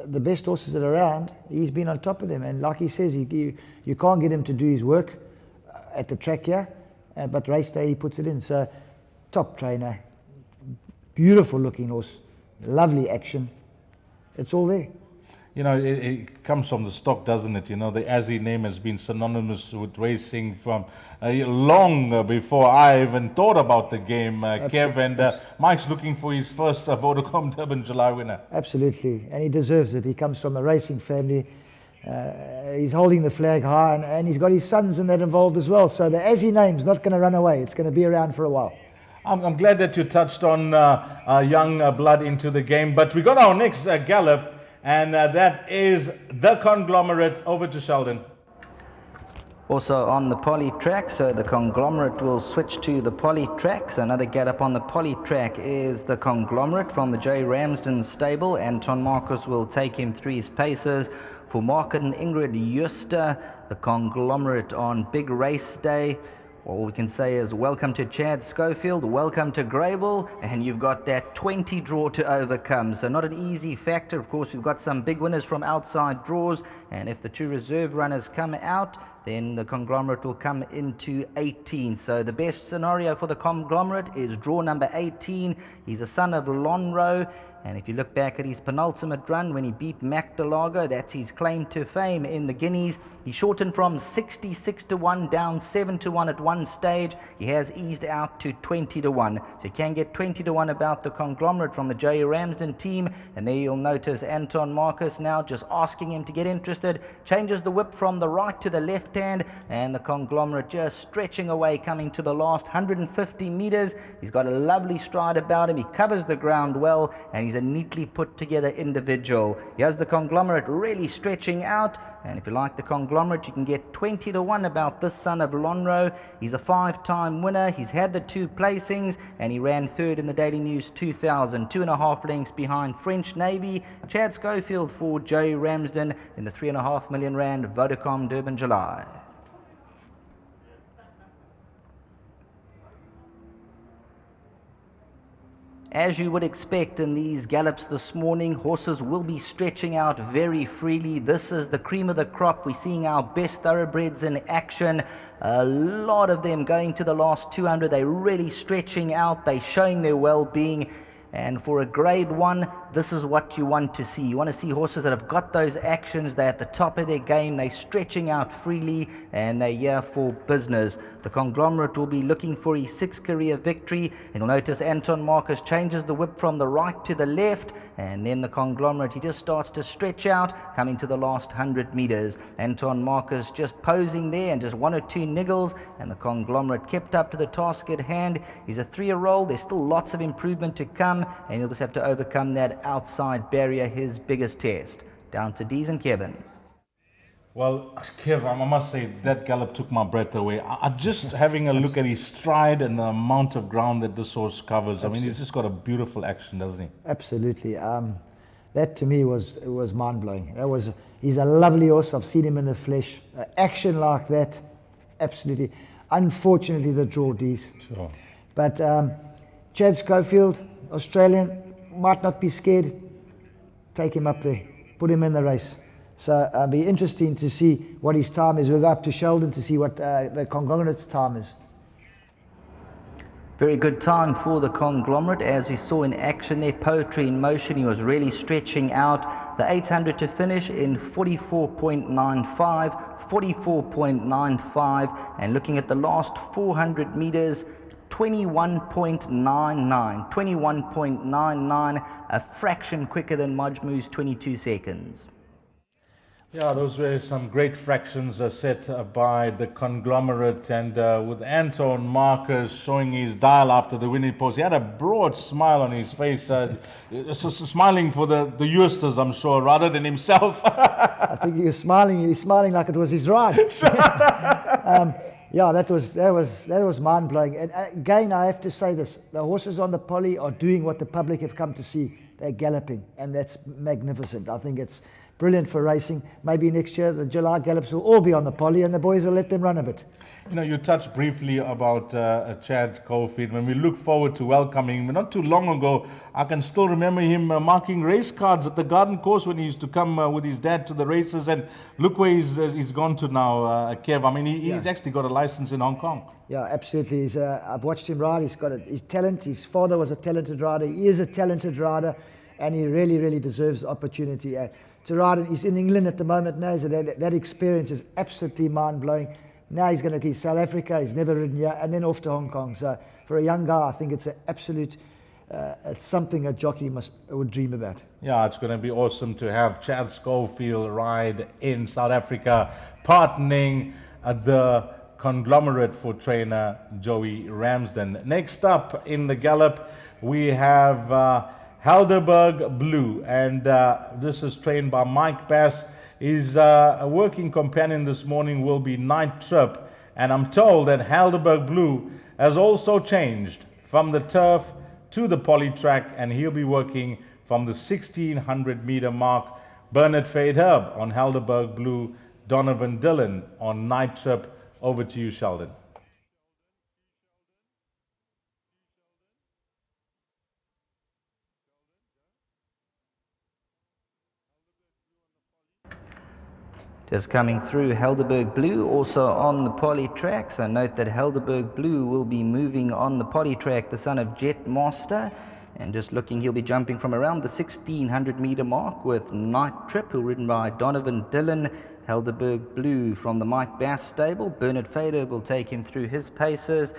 The best horses that are around, he's been on top of them. And like he says, you can't get him to do his work at the track here, but race day he puts it in. So, top trainer, beautiful looking horse, lovely action. It's all there. You know, it comes from the stock, doesn't it? You know, the Azzy name has been synonymous with racing from long before I even thought about the game, Kev. And Mike's looking for his first Vodacom Durban July winner. Absolutely, and he deserves it. He comes from a racing family. He's holding the flag high, and he's got his sons in that involved as well. So the Azzy name's not going to run away. It's going to be around for a while. I'm glad that you touched on young blood into the game. But we got our next Gallop, and that is The Conglomerate. Over to Sheldon. Also on the poly track, so the Conglomerate will switch to the poly track. So another Gallop on the poly track is the Conglomerate from the J. Ramsden stable. Anton Marcus will take him through his paces. For Market and Ingrid Juster, the Conglomerate on big race day. All we can say is welcome to Chad Schofield, welcome to Grable, and you've got that 20 draw to overcome. So not an easy factor. Of course, we've got some big winners from outside draws, and if the two reserve runners come out, then the Conglomerate will come into 18. So the best scenario for the Conglomerate is draw number 18. He's a son of Lonro. And if you look back at his penultimate run when he beat Mac Delago, that's his claim to fame in the Guineas. He shortened from 66 to 1 down 7 to 1 at one stage. He has eased out to 20 to 1. So you can get 20 to 1 about the Conglomerate from the J. Ramsden team. And there you'll notice Anton Marcus now just asking him to get interested. Changes the whip from the right to the left hand. And the Conglomerate just stretching away, coming to the last 150 meters. He's got a lovely stride about him. He covers the ground well. And he's a neatly put together individual. Here's the Conglomerate really stretching out, and if you like the Conglomerate, you can get 20 to 1 about this son of Lonro. He's a 5-time winner. He's had the 2 placings, and he ran third in the Daily News 2000, 2.5 lengths behind French Navy. Chad Schofield for J. Ramsden in the R3.5 million Vodacom Durban July. As you would expect in these gallops this morning, horses will be stretching out very freely. This is the cream of the crop. We're seeing our best thoroughbreds in action. A lot of them going to the last 200. They're really stretching out. They're showing their well-being. And for a grade 1, this is what you want to see. You want to see horses that have got those actions. They're at the top of their game. They're stretching out freely, and they're here for business. The Conglomerate will be looking for his 6th career victory. And you'll notice Anton Marcus changes the whip from the right to the left, and then the Conglomerate, he just starts to stretch out, coming to the last 100 meters. Anton Marcus just posing there, and just 1 or 2 niggles, and the Conglomerate kept up to the task at hand. He's a 3-year-old. There's still lots of improvement to come, and he'll just have to overcome that outside barrier, his biggest test. Down to Dees and Kevin. Well, Kev, I must say that Gallop took my breath away. I just having a look at his stride and the amount of ground that this horse covers. Absolutely. I mean, he's just got a beautiful action, doesn't he? Absolutely. That to me was mind blowing. He's a lovely horse. I've seen him in the flesh. Action like that, absolutely. Unfortunately, the draw D's. Sure. But Chad Schofield, Australian, might not be scared. Take him up there. Put him in the race. So it'll be interesting to see what his time is. We'll go up to Sheldon to see what the Conglomerate's time is. Very good time for the Conglomerate, as we saw in action there. Poetry in motion. He was really stretching out. The 800 to finish in 44.95, 44.95, and looking at the last 400 meters, 21.99, 21.99, a fraction quicker than Majmu's 22 seconds. Yeah, those were some great fractions set by the Conglomerate, and with Anton Marcus showing his dial after the winning post. He had a broad smile on his face, smiling for the Eusters, I'm sure, rather than himself. I think he was smiling. He's smiling like it was his ride. Yeah, that was mind blowing. And again, I have to say this: the horses on the poly are doing what the public have come to see. They're galloping, and that's magnificent. I think it's brilliant for racing. Maybe next year the July Gallops will all be on the poly, and the boys will let them run a bit. You know, you touched briefly about Chad Caulfield. When we look forward to welcoming him, not too long ago, I can still remember him marking race cards at the Garden Course when he used to come with his dad to the races. And look where he's gone to now, Kev. I mean, he's actually got a license in Hong Kong. Yeah, absolutely. I've watched him ride. He's got his talent. His father was a talented rider. He is a talented rider, and he really, really deserves the opportunity to ride. He's in England at the moment now, so that experience is absolutely mind-blowing. Now he's going to South Africa. He's never ridden here, and then off to Hong Kong. So for a young guy, I think it's an absolute, it's something a jockey would dream about. Yeah, it's going to be awesome to have Chad Schofield ride in South Africa, partnering the Conglomerate for trainer Joey Ramsden. Next up in the Gallop, we have Helderberg Blue, and this is trained by Mike Bass. His working companion this morning will be Night Trip, and I'm told that Helderberg Blue has also changed from the turf to the polytrack, and he'll be working from the 1600 meter mark. Bernard Fadeherb on Helderberg Blue, Donovan Dillon on Night Trip. Over to you, Sheldon. Just coming through, Helderberg Blue also on the poly track. So note that Helderberg Blue will be moving on the poly track, the son of Jet Master. And just looking, he'll be jumping from around the 1600 meter mark with Night Trip, who ridden by Donovan Dillon. Helderberg Blue from the Mike Bass stable. Bernard Fader will take him through his paces.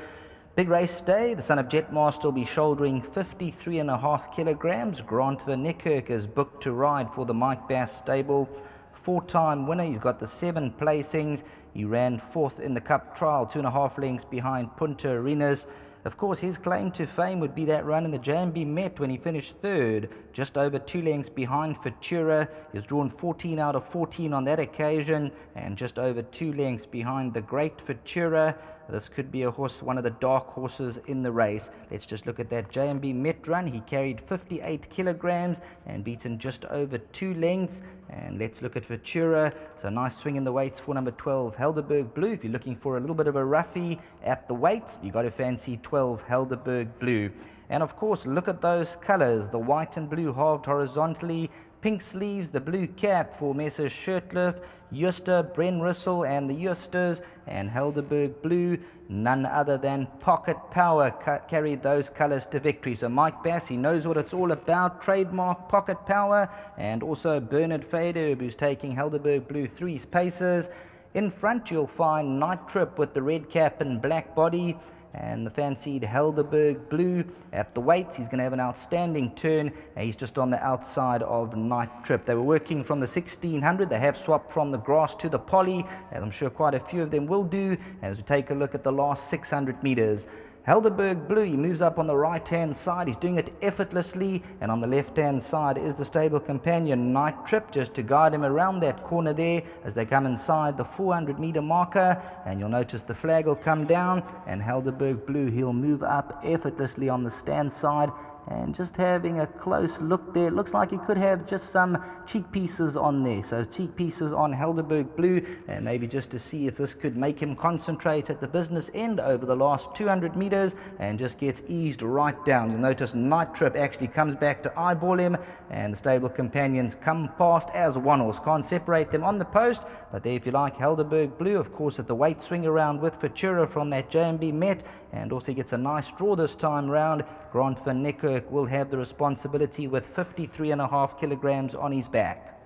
Big race day, the son of Jetmaster will be shouldering 53.5 kilograms. Grant van Niekerk is booked to ride for the Mike Bass stable. Four-time winner, he's got the 7 placings. He ran 4th in the Cup trial, 2.5 lengths behind Punta Arenas. Of course, his claim to fame would be that run in the JMB Met when he finished 3rd, just over 2 lengths behind Futura. He was drawn 14 out of 14 on that occasion, and just over 2 lengths behind the great Futura. This could be a horse, one of the dark horses in the race. Let's just look at that JMB Met run. He carried 58 kilograms and beaten just over 2 lengths. And let's look at Futura. So nice swing in the weights for number 12, Helderberg Blue. If you're looking for a little bit of a roughie at the weights, you got to fancy 12 Helderberg Blue. And of course, look at those colors, the white and blue halved horizontally, pink sleeves, the blue cap for Messrs. Shirtliff, Juster, Bren Russell and the Justers, and Helderberg Blue, none other than Pocket Power carried those colors to victory. So Mike Bass, he knows what it's all about, trademark Pocket Power, and also Bernard Fader, who's taking Helderberg Blue through his paces. In front you'll find Night Trip with the red cap and black body, and the fancied Helderberg Blue. At the weights, he's going to have an outstanding turn. He's just on the outside of Night Trip. They were working from the 1600. They have swapped from the grass to the poly, as I'm sure quite a few of them will do, as we take a look at the last 600 meters. Helderberg Blue, he moves up on the right-hand side. He's doing it effortlessly, and on the left-hand side is the stable companion Night Trip, just to guide him around that corner there as they come inside the 400-meter marker. And you'll notice the flag will come down, and Helderberg Blue, he'll move up effortlessly on the stand side. And just having a close look there, it looks like he could have just some cheek pieces on there. So cheek pieces on Helderberg Blue, and maybe just to see if this could make him concentrate at the business end over the last 200 meters and just gets eased right down. You'll notice Night Trip actually comes back to eyeball him, and the stable companions come past as one horse. Can't separate them on the post, but there, if you like, Helderberg Blue, of course, at the weight swing around with Futura from that JMB Met, and also gets a nice draw this time round. Grant van Niekerk will have the responsibility with 53.5 kilograms on his back.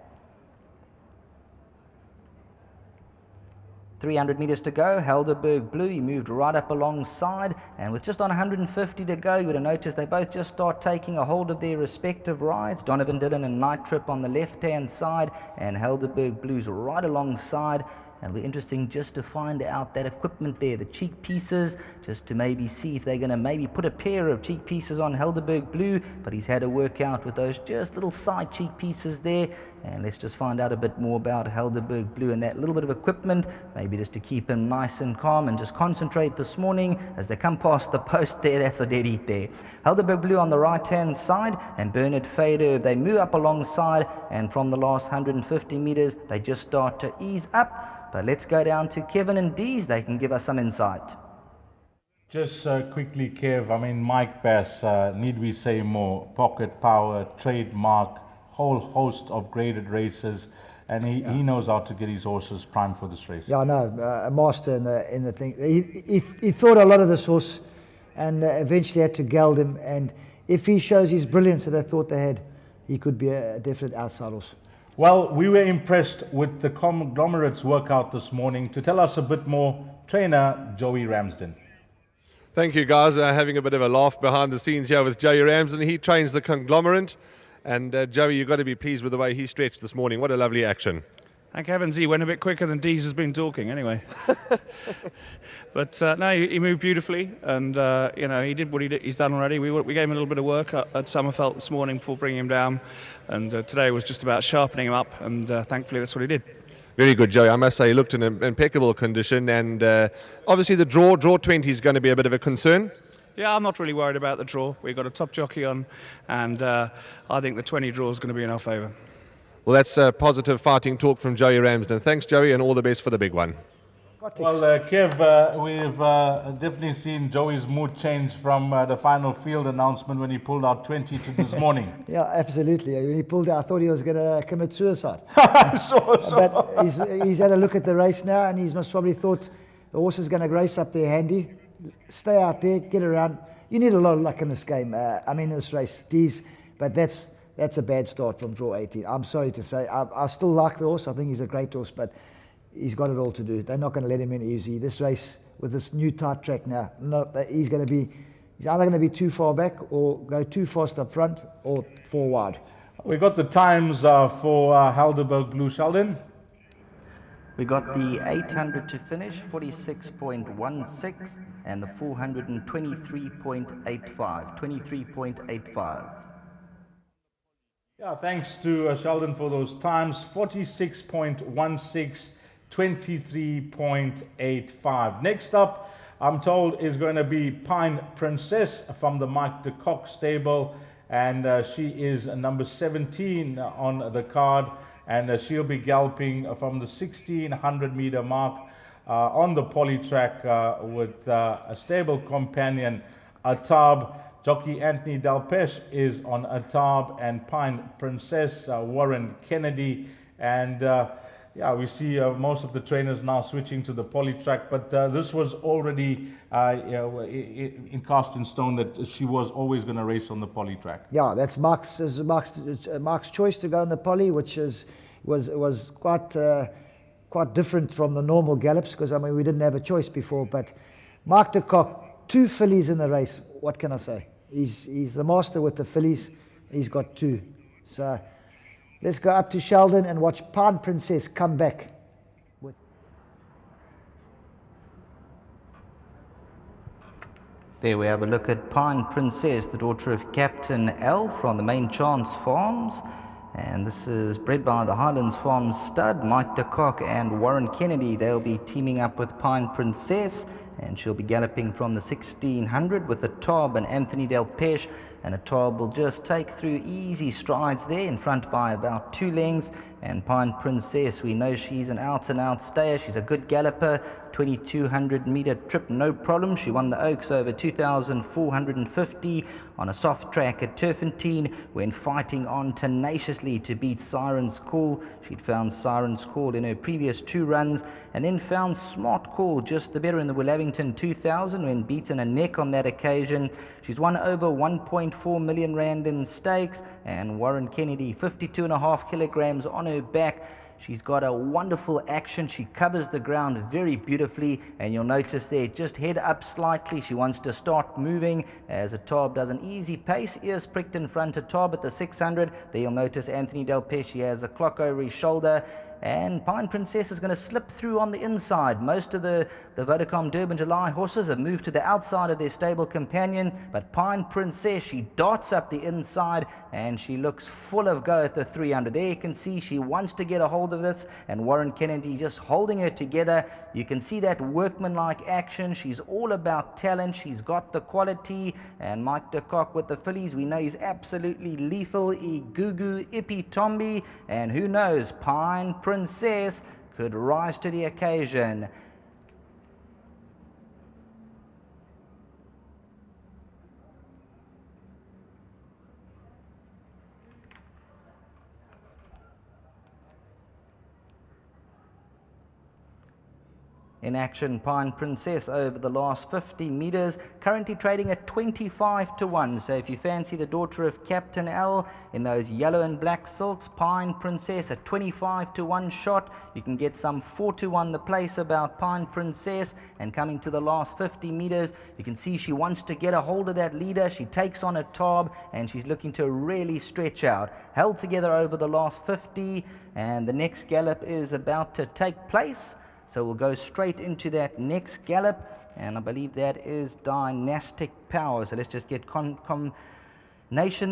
300 metres to go, Helderberg Blue, he moved right up alongside, and with just on 150 to go, you would have noticed they both just start taking a hold of their respective rides. Donovan Dillon and Night Trip on the left-hand side, and Helderberg Blue's right alongside. It'll be interesting just to find out that equipment there, the cheek pieces, just to maybe see if they're going to maybe put a pair of cheek pieces on Helderberg Blue, but he's had to work out with those just little side cheek pieces there. And let's just find out a bit more about Helderberg Blue and that little bit of equipment, maybe just to keep him nice and calm and just concentrate this morning as they come past the post there. That's a dead heat there. Helderberg Blue on the right-hand side, and Bernard Fader, they move up alongside, and from the last 150 metres, they just start to ease up. But let's go down to Kevin and Dees. They can give us some insight. Just quickly, Kev, I mean, Mike Bass, need we say more? Pocket Power, Trademark, whole host of graded races, and he knows how to get his horses primed for this race. Yeah, no, a master in the thing. He thought a lot of this horse, and eventually had to geld him. And if he shows his brilliance that I thought they had, he could be a definite outside horse. Well, we were impressed with the Conglomerate's workout this morning. To tell us a bit more, trainer Joey Ramsden. Thank you, guys. We're having a bit of a laugh behind the scenes here with Joey Ramsden. He trains the Conglomerate. And Joey, you've got to be pleased with the way he stretched this morning. What a lovely action. Thank heavens he went a bit quicker than Dees has been talking anyway. But no, he moved beautifully, and he did what he's done already. We gave him a little bit of work at Summerfelt this morning before bringing him down, and today was just about sharpening him up, and thankfully that's what he did. Very good, Joey. I must say he looked in impeccable condition, and obviously the draw 20 is going to be a bit of a concern. Yeah, I'm not really worried about the draw. We've got a top jockey on, and I think the 20 draw is going to be in our favour. Well, that's positive fighting talk from Joey Ramsden. Thanks, Joey, and all the best for the big one. Well, Kev, we've definitely seen Joey's mood change from the final field announcement when he pulled out 20 to this morning. Yeah, absolutely. When he pulled out, I thought he was going to commit suicide. But But he's had a look at the race now, and he's most probably thought the horse is going to race up there handy. Stay out there, get around. You need a lot of luck in this game. In this race, but that's a bad start from draw 18. I'm sorry to say. I still like the horse. I think he's a great horse, but he's got it all to do. They're not going to let him in easy. This race with this new tight track now, he's either going to be too far back or go too fast up front or 4 wide. We got the times for Helderberg Blue, Sheldon. We got the 800 to finish, 46.16, and the 423.85, 23.85. Yeah, thanks to Sheldon for those times. 46.16, 23.85. Next up, I'm told, is going to be Pine Princess from the Mike de Kock stable, and she is number 17 on the card, and she'll be galloping from the 1600 meter mark on the polytrack with a stable companion, Atab. Jockey Anthony Delpeche is on Atab, and Pine Princess, Warren Kennedy. And we see most of the trainers now switching to the polytrack, but this was already cast in stone that she was always going to race on the polytrack. Yeah, that's Mark's choice to go on the poly, which was quite different from the normal gallops, because we didn't have a choice before. But Mark de Kock, 2 fillies in the race. What can I say? He's the master with the fillies. He's got 2. So let's go up to Sheldon and watch Pine Princess come back. There we have a look at Pine Princess, the daughter of Captain L from the Main Chance Farms. And this is bred by the Highlands Farms stud, Mike de Kock and Warren Kennedy. They'll be teaming up with Pine Princess, and she'll be galloping from the 1600 with Atab and Anthony Delpeche. And Atab will just take through easy strides there, in front by about 2 lengths. And Pine Princess, we know she's an out-and-out stayer. She's a good galloper. 2200 meter trip, no problem. She won the Oaks over 2450 on a soft track at Turfentine, when fighting on tenaciously to beat Siren's Call. She'd found Siren's Call in her previous 2 runs, and then found Smart Call just the better in the Willavington 2000 when beaten a neck on that occasion. She's won over 1.4 million rand in stakes, and Warren Kennedy 52.5 kilograms on her back. She's got a wonderful action. She covers the ground very beautifully, and you'll notice there, just head up slightly. She wants to start moving as Atab does an easy pace. Ears pricked in front of Atab at the 600. There you'll notice Anthony Del Pesce has a clock over his shoulder. And Pine Princess is going to slip through on the inside. Most of the Vodacom Durban July horses have moved to the outside of their stable companion, but Pine Princess, she darts up the inside and she looks full of go at the 300. There you can see she wants to get a hold of this, and Warren Kennedy just holding her together. You can see that workmanlike action. She's all about talent. She's got the quality. And Mike de Kock with the fillies, we know he's absolutely lethal. Igugu, Ippy Tombi, and who knows, Pine Princess could rise to the occasion. In action, Pine Princess over the last 50 metres, currently trading at 25 to 1. So if you fancy the daughter of Captain L in those yellow and black silks, Pine Princess at 25 to 1 shot. You can get some 4 to 1 the place about Pine Princess. And coming to the last 50 metres, you can see she wants to get a hold of that leader. She takes on a Tab and she's looking to really stretch out. Held together over the last 50, and the next gallop is about to take place. So we'll go straight into that next gallop, and I believe that is Dynastic Power. So let's just get combination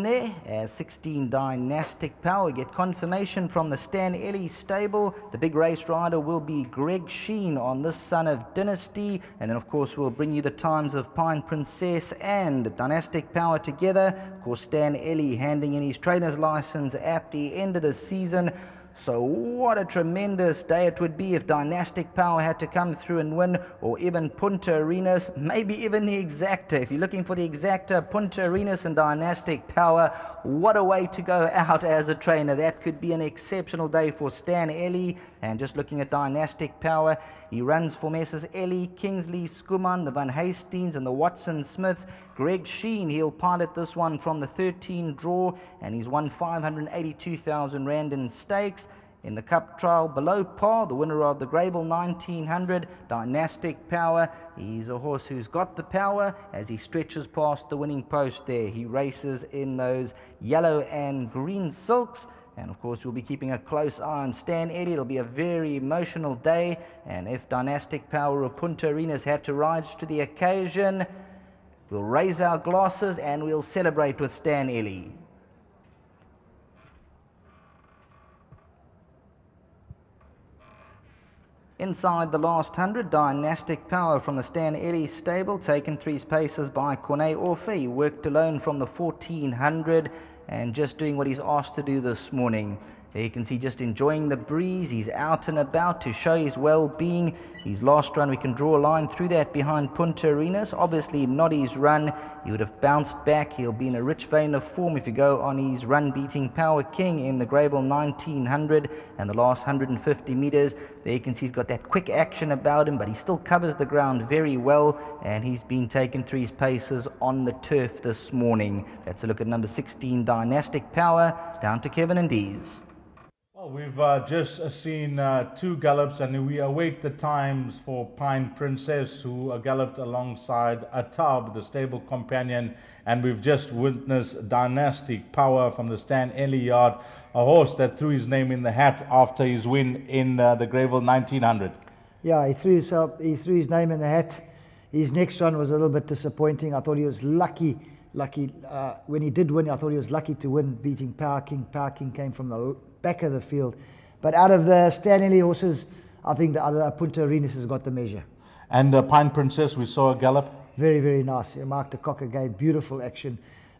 there as 16 Dynastic Power. Get confirmation from the Stan Ellie stable. The big race rider will be Greg Sheen on this son of Dynasty, and then of course we'll bring you the times of Pine Princess and Dynastic Power together. Of course, Stan Ellie handing in his trainer's license at the end of the season. So what a tremendous day it would be if Dynastic Power had to come through and win, or even Punta Arenas, maybe even the Exacta. If you're looking for the Exacta, Punta Arenas and Dynastic Power, what a way to go out as a trainer. That could be an exceptional day for Stan Ellie. And just looking at Dynastic Power, he runs for Messrs. Ellie, Kingsley, Skuman, the Van Hastings and the Watson Smiths. Greg Sheen, he'll pilot this one from the 13 draw, and he's won 582,000 Rand in stakes. In the Cup trial below par, the winner of the Grable 1900, Dynastic Power. He's a horse who's got the power as he stretches past the winning post there. He races in those yellow and green silks. And of course, we'll be keeping a close eye on Stan Ellie. It'll be a very emotional day. And if Dynastic Power or Punta Arenas had to rise to the occasion, we'll raise our glasses and we'll celebrate with Stan Ellie. Inside the last 100, Dynastic Power from the Stan Ellie stable, taken 3 paces by Cornet Orfe. Worked alone from the 1400 and just doing what he's asked to do this morning. There you can see just enjoying the breeze. He's out and about to show his well-being. His last run, we can draw a line through that behind Punta Arenas. Obviously not his run. He would have bounced back. He'll be in a rich vein of form if you go on his run-beating Power King in the Grable 1900 and the last 150 metres. There you can see he's got that quick action about him, but he still covers the ground very well, and he's been taken 3 paces on the turf this morning. Let's look at number 16, Dynastic Power, down to Kevin and Dees. Well, we've just seen 2 gallops, and we await the times for Pine Princess, who galloped alongside Atab, the stable companion, and we've just witnessed Dynastic Power from the Stan Ellie yard, a horse that threw his name in the hat after his win in the Grable 1900. Yeah, he threw his name in the hat. His next run was a little bit disappointing. I thought he was lucky. When he did win, I thought he was lucky to win, beating Power King. Power King came from the back of the field. But out of the Stan Ellie horses, I think the other Punta Arenas has got the measure. And Pine Princess, we saw a gallop. Very, very nice. Mark de Kock again, beautiful action.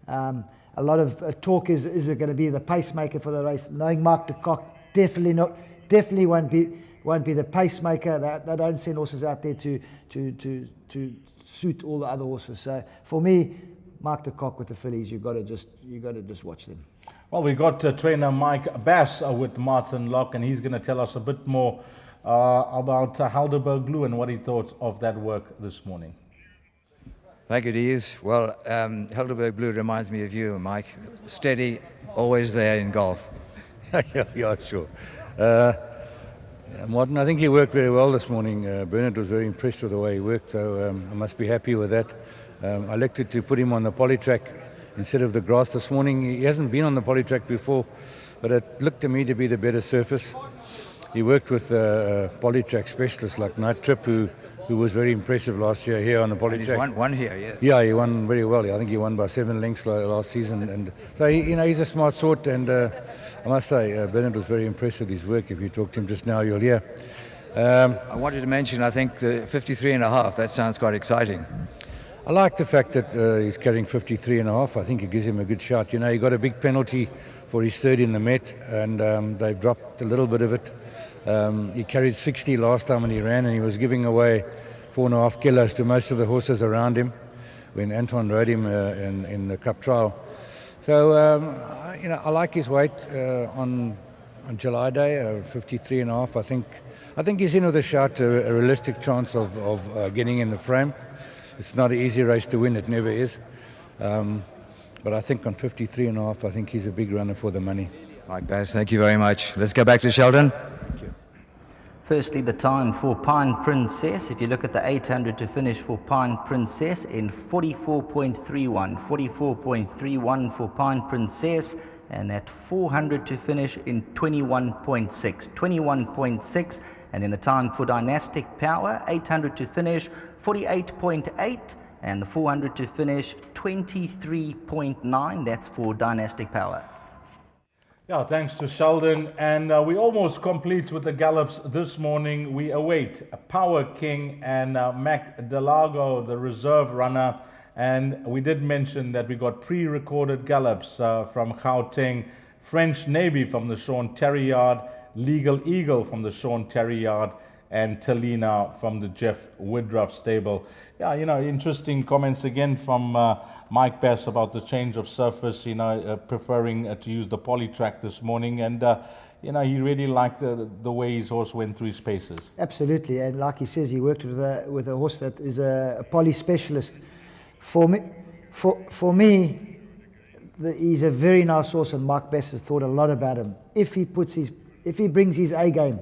A lot of talk is it going to be the pacemaker for the race? Knowing Mark de Kock, definitely won't be the pacemaker. They don't send horses out there to suit all the other horses. So for me, Mark de Kock with the fillies, you got to just watch them. Well, we got trainer Mike Bass with Martin Locke, and he's going to tell us a bit more about Helderberg Blue and what he thought of that work this morning. Thank you, Dees. Well, Helderberg Blue reminds me of you, Mike. Steady, always there in golf. Yeah, sure. Martin, I think he worked very well this morning. Bernard was very impressed with the way he worked, so I must be happy with that. I elected to put him on the polytrack instead of the grass this morning. He hasn't been on the polytrack before, but it looked to me to be the better surface. He worked with polytrack specialists like Night Trip, who was very impressive last year here on the polytrack. And he's won here, yes. Yeah, he won very well. I think he won by 7 lengths last season, and so he's a smart sort. And I must say, Bernard was very impressed with his work. If you talk to him just now, you'll hear. I wanted to mention, I think the 53.5. That sounds quite exciting. I like the fact that he's carrying 53.5. I think it gives him a good shot. You know, he got a big penalty for his third in the Met, and they've dropped a little bit of it. He carried 60 last time when he ran, and he was giving away 4.5 kilos to most of the horses around him when Anton rode him in the Cup trial. So, I like his weight on July Day, 53.5. I think he's in with a shot, a realistic chance of getting in the frame. It's not an easy race to win, it never is. But I think on 53.5, I think he's a big runner for the money. Mike Bass, thank you very much. Let's go back to Sheldon. Thank you. Firstly, the time for Pine Princess. If you look at the 800 to finish for Pine Princess in 44.31. 44.31 for Pine Princess. And that 400 to finish in 21.6. 21.6. And in the time for Dynastic Power, 800 to finish 48.8. And the 400 to finish 23.9. That's for Dynastic Power. Yeah, thanks to Sheldon. And we're almost complete with the gallops this morning. We await Power King and Mac Delago, the reserve runner. And we did mention that we got pre-recorded gallops from Gauteng, French Navy from the Sean Terry Yard, Legal Eagle from the Sean Terry Yard, and Talina from the Jeff Woodruff stable. Yeah, interesting comments again from Mike Bass about the change of surface, preferring to use the polytrack this morning. And, he really liked the way his horse went through his paces. Absolutely. And like he says, he worked with a horse that is a poly specialist. For me, he's a very nice horse, and Mike Bass has thought a lot about him. If he brings his A game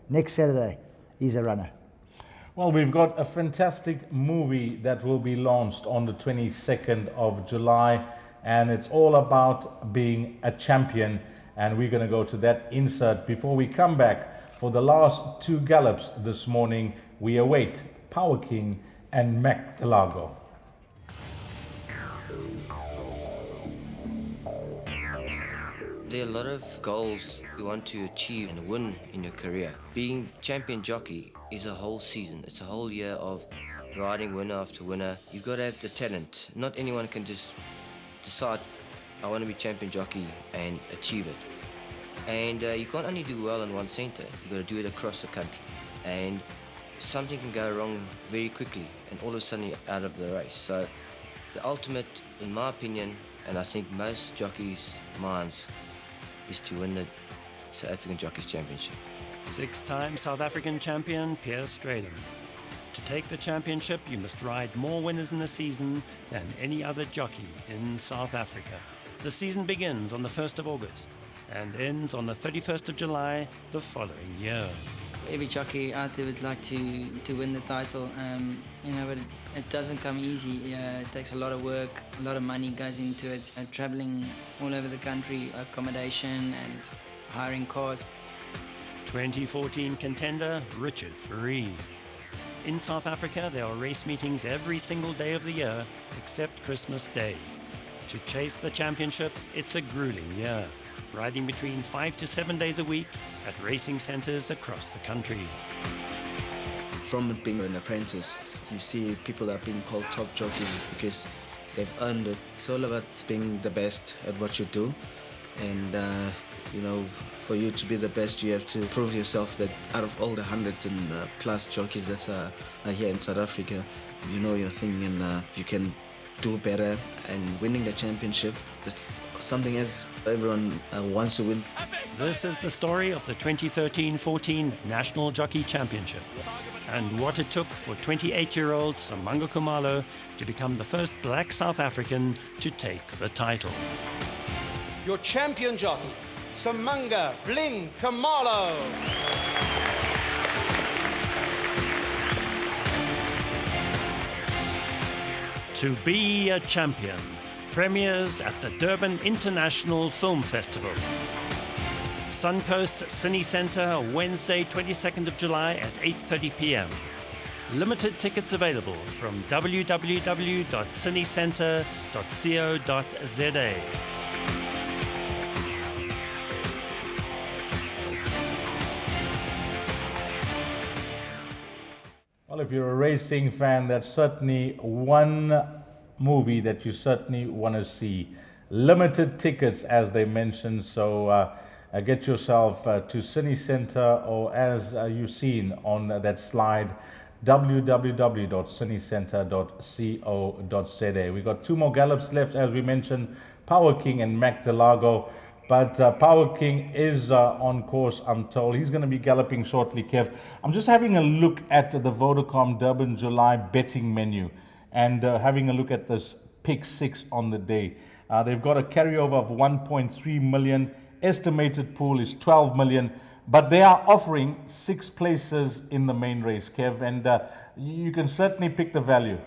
next Saturday, he's a runner. Well, we've got a fantastic movie that will be launched on the 22nd of July, and it's all about being a champion, and we're going to go to that insert. Before we come back for the last 2 gallops this morning, we await Power King and Mac Delago. There are a lot of goals you want to achieve and win in your career. Being champion jockey is a whole season. It's a whole year of riding winner after winner. You've got to have the talent. Not anyone can just decide, I want to be champion jockey and achieve it. And you can't only do well in one centre. You've got to do it across the country. And something can go wrong very quickly, and all of a sudden you're out of the race. So the ultimate, in my opinion, and I think most jockeys' minds, is to win the South African Jockeys Championship. 6-time South African champion Pierre Strydom. To take the championship, you must ride more winners in the season than any other jockey in South Africa. The season begins on the 1st of August and ends on the 31st of July the following year. Every jockey out there would like to win the title, but it doesn't come easy. It takes a lot of work, a lot of money goes into it. Traveling all over the country, accommodation and hiring cars. 2014 contender Richard Fourie. In South Africa, there are race meetings every single day of the year except Christmas Day. To chase the championship, it's a grueling year, riding between 5 to 7 days a week at racing centres across the country. From being an apprentice, you see people are being called top jockeys because they've earned it. It's all about being the best at what you do, and for you to be the best, you have to prove yourself that out of all the 100 and plus jockeys that are here in South Africa, you know your thing, and you can do better. And winning the championship, it's something as everyone wants to win. This is the story of the 2013-14 National Jockey Championship, and what it took for 28-year-old Samanga Khumalo to become the first black South African to take the title. Your champion jockey, Samanga Bling Khumalo. To Be a Champion premieres at the Durban International Film Festival. Suncoast Cine Centre, Wednesday 22nd of July at 8:30 p.m. Limited tickets available from www.cinecentre.co.za. Well, if you're a racing fan, that's certainly one movie that you certainly want to see. Limited tickets, as they mentioned, so get yourself to Cine Centre, or as you've seen on that slide, www.cinecentre.co.za. We got two more gallops left, as we mentioned, Power King and Mac Delago. But Power King is on course, I'm told. He's going to be galloping shortly, Kev. I'm just having a look at the Vodacom Durban July betting menu and having a look at this pick 6 on the day. They've got a carryover of 1.3 million. Estimated pool is 12 million. But they are offering 6 places in the main race, Kev. And you can certainly pick the value.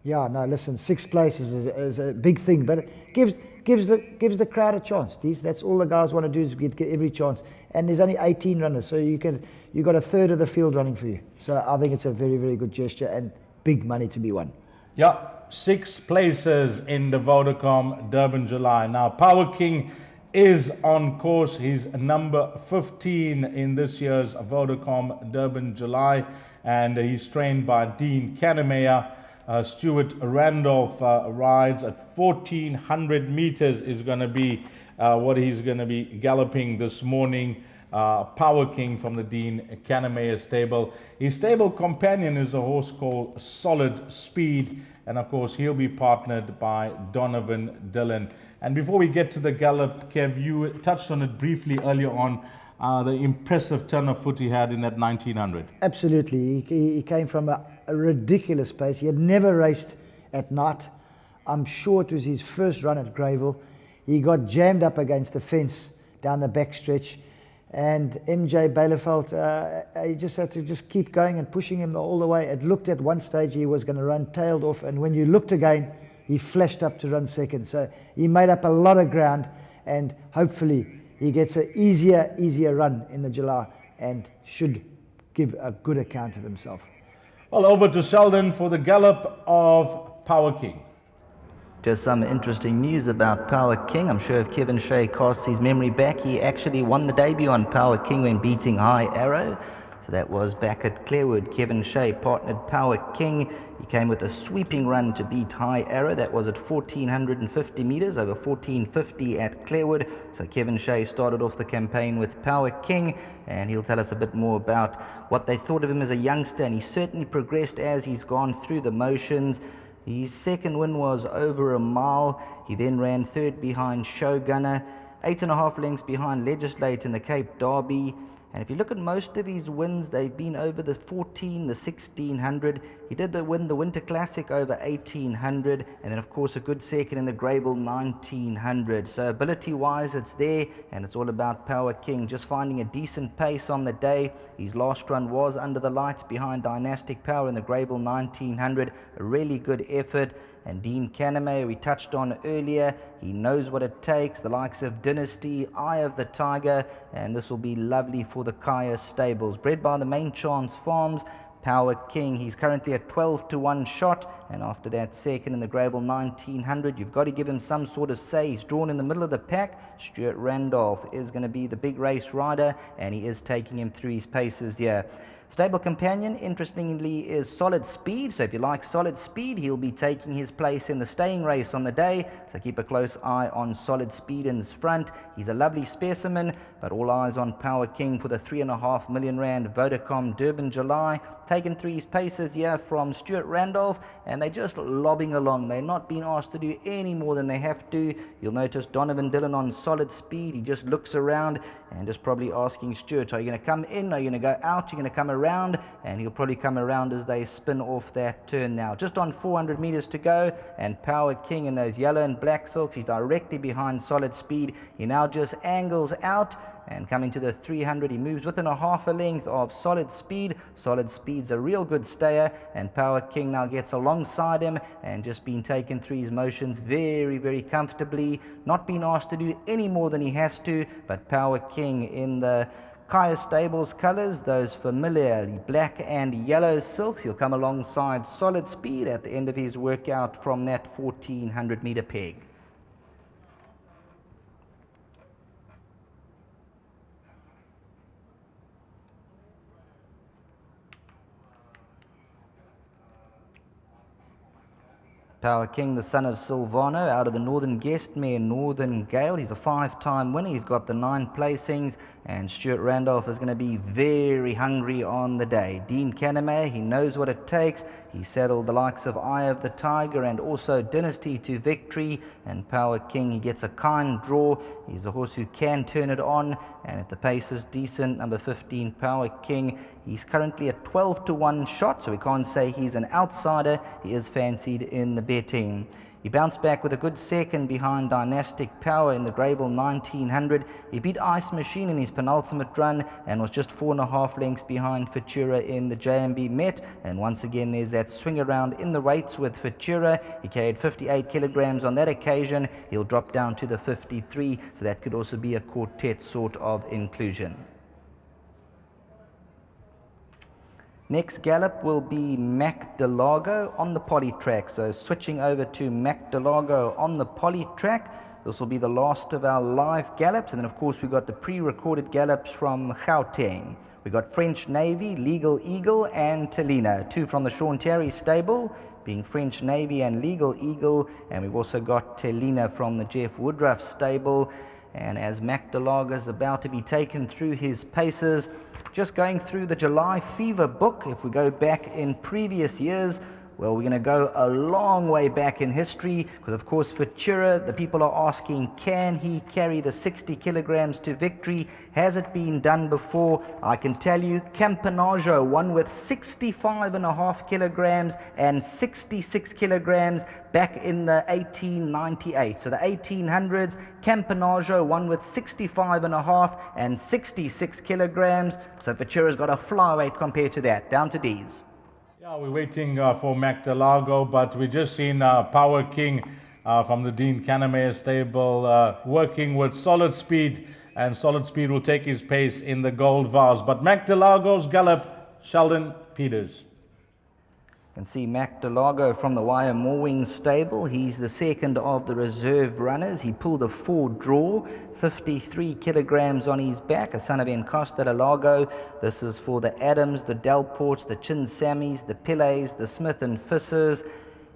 Yeah, no, listen, 6 places is a big thing, but it gives the crowd a chance. That's all the guys want to do is get every chance. And there's only 18 runners, so you got a third of the field running for you. So I think it's a very, very good gesture and big money to be won. Yeah, 6 places in the Vodacom Durban July. Now, Power King is on course. He's number 15 in this year's Vodacom Durban July, and he's trained by Dean Kannemeyer. Stuart Randolph rides at 1,400 meters is going to be what he's going to be galloping this morning. Power King from the Dean Kannemeyer stable. His stable companion is a horse called Solid Speed, and of course he'll be partnered by Donovan Dillon. And before we get to the gallop, Kev, you touched on it briefly earlier on, the impressive turn of foot he had in that 1900. Absolutely. He came from a ridiculous pace. He had never raced at night. I'm sure it was his first run at Greyville. He got jammed up against the fence down the back stretch, and MJ Bielefeld, he just had to just keep going and pushing him all the way. It looked at one stage he was going to run tailed off, and when you looked again, he flashed up to run second. So he made up a lot of ground, and hopefully he gets an easier run in the July and should give a good account of himself. Well, over to Sheldon for the gallop of Power King. Just some interesting news about Power King. I'm sure if Kevin Shea casts his memory back, he actually won the debut on Power King when beating High Arrow. So that was back at Clarewood. Kevin Shea partnered Power King. He came with a sweeping run to beat High Arrow. That was at 1,450 meters, over 1,450 at Clarewood. So Kevin Shea started off the campaign with Power King, and he'll tell us a bit more about what they thought of him as a youngster, and he certainly progressed as he's gone through the motions. His second win was over a mile. He then ran third behind Showgunner, 8.5 lengths behind Legislate in the Cape Derby. And if you look at most of his wins, they've been over the 14, the 1600. He did win the Winter Classic over 1800, and then of course a good second in the Greyville 1900. So ability-wise, it's there, and it's all about Power King just finding a decent pace on the day. His last run was under the lights behind Dynastic Power in the Greyville 1900. A really good effort. And Dean Kannemeyer, we touched on earlier, he knows what it takes, the likes of Dynasty, Eye of the Tiger, and this will be lovely for the Kaya stables. Bred by the Main Chance Farms, Power King, he's currently a 12-1 shot, and after that second in the Greyville 1900, you've got to give him some sort of say. He's drawn in the middle of the pack. Stuart Randolph is going to be the big race rider, and he is taking him through his paces here. Stable companion, interestingly, is Solid Speed. So if you like Solid Speed, he'll be taking his place in the staying race on the day. So keep a close eye on Solid Speed in his front. He's a lovely specimen, but all eyes on Power King for the R3.5 million Vodacom Durban July. Taken through his paces here from Stuart Randolph, and they're just lobbing along. They're not being asked to do any more than they have to. You'll notice Donovan Dillon on Solid Speed. He just looks around and just probably asking Stuart, are you going to come in? Are you going to go out? You're going to come around? around, and he'll probably come around as they spin off that turn now. Just on 400 meters to go, and Power King in those yellow and black silks, he's directly behind Solid Speed. He now just angles out, and coming to the 300, he moves within a half a length of Solid Speed. Solid Speed's a real good stayer, and Power King now gets alongside him and just being taken through his motions very, very comfortably. Not being asked to do any more than he has to, but Power King in the Kaya Stables colours, those familiar black and yellow silks. He'll come alongside Solid Speed at the end of his workout from that 1400 metre peg. Power King, the son of Silvano, out of the Northern Guest mare, Northern Gale. He's a 5-time winner. He's got the 9 placings, and Stuart Randolph is going to be very hungry on the day. Dean Canamay, he knows what it takes. He saddled the likes of Eye of the Tiger and also Dynasty to victory. And Power King, he gets a kind draw. He's a horse who can turn it on, and if the pace is decent, number 15, Power King, he's currently a 12-to-1 shot, so we can't say he's an outsider. He is fancied in the betting. He bounced back with a good second behind Dynastic Power in the Greyville 1900. He beat Ice Machine in his penultimate run and was just 4.5 lengths behind Futura in the JMB Met. And once again, there's that swing around in the weights with Futura. He carried 58 kilograms on that occasion. He'll drop down to the 53, so that could also be a quartet sort of inclusion. Next gallop will be Mac Delago on the polytrack. So switching over to Mac Delago on the polytrack. This will be the last of our live gallops. And then, of course, we've got the pre-recorded gallops from Gauteng. We've got French Navy, Legal Eagle, and Telina. 2 from the Sean Terry stable, being French Navy and Legal Eagle. And we've also got Telina from the Jeff Woodruff stable. And as Mac Delago is about to be taken through his paces, just going through the July Fever book, if we go back in previous years, well, we're going to go a long way back in history, because of course Futura, the people are asking, can he carry the 60 kilograms to victory? Has it been done before? I can tell you, Campanaggio won with 65.5 kilograms and 66 kilograms back in the 1898. So the 1800s, Campanaggio won with 65.5 and 66 kilograms. So Futura's got a flyweight compared to that. Down to D's. Yeah, we're waiting for Mac Delago, but we just seen Power King from the Dean Canamay stable working with Solid Speed, and Solid Speed will take his pace in the gold vase. But Mac Delago's gallop, Sheldon Peters. You can see Mac Delago from the Wire Moorwing stable. He's the second of the reserve runners. He pulled a 4 draw, 53 kilograms on his back, a son of Encosta Delago. This is for the Adams, the Delports, the Chin Sammies, the Pillets, the Smith and Fissers.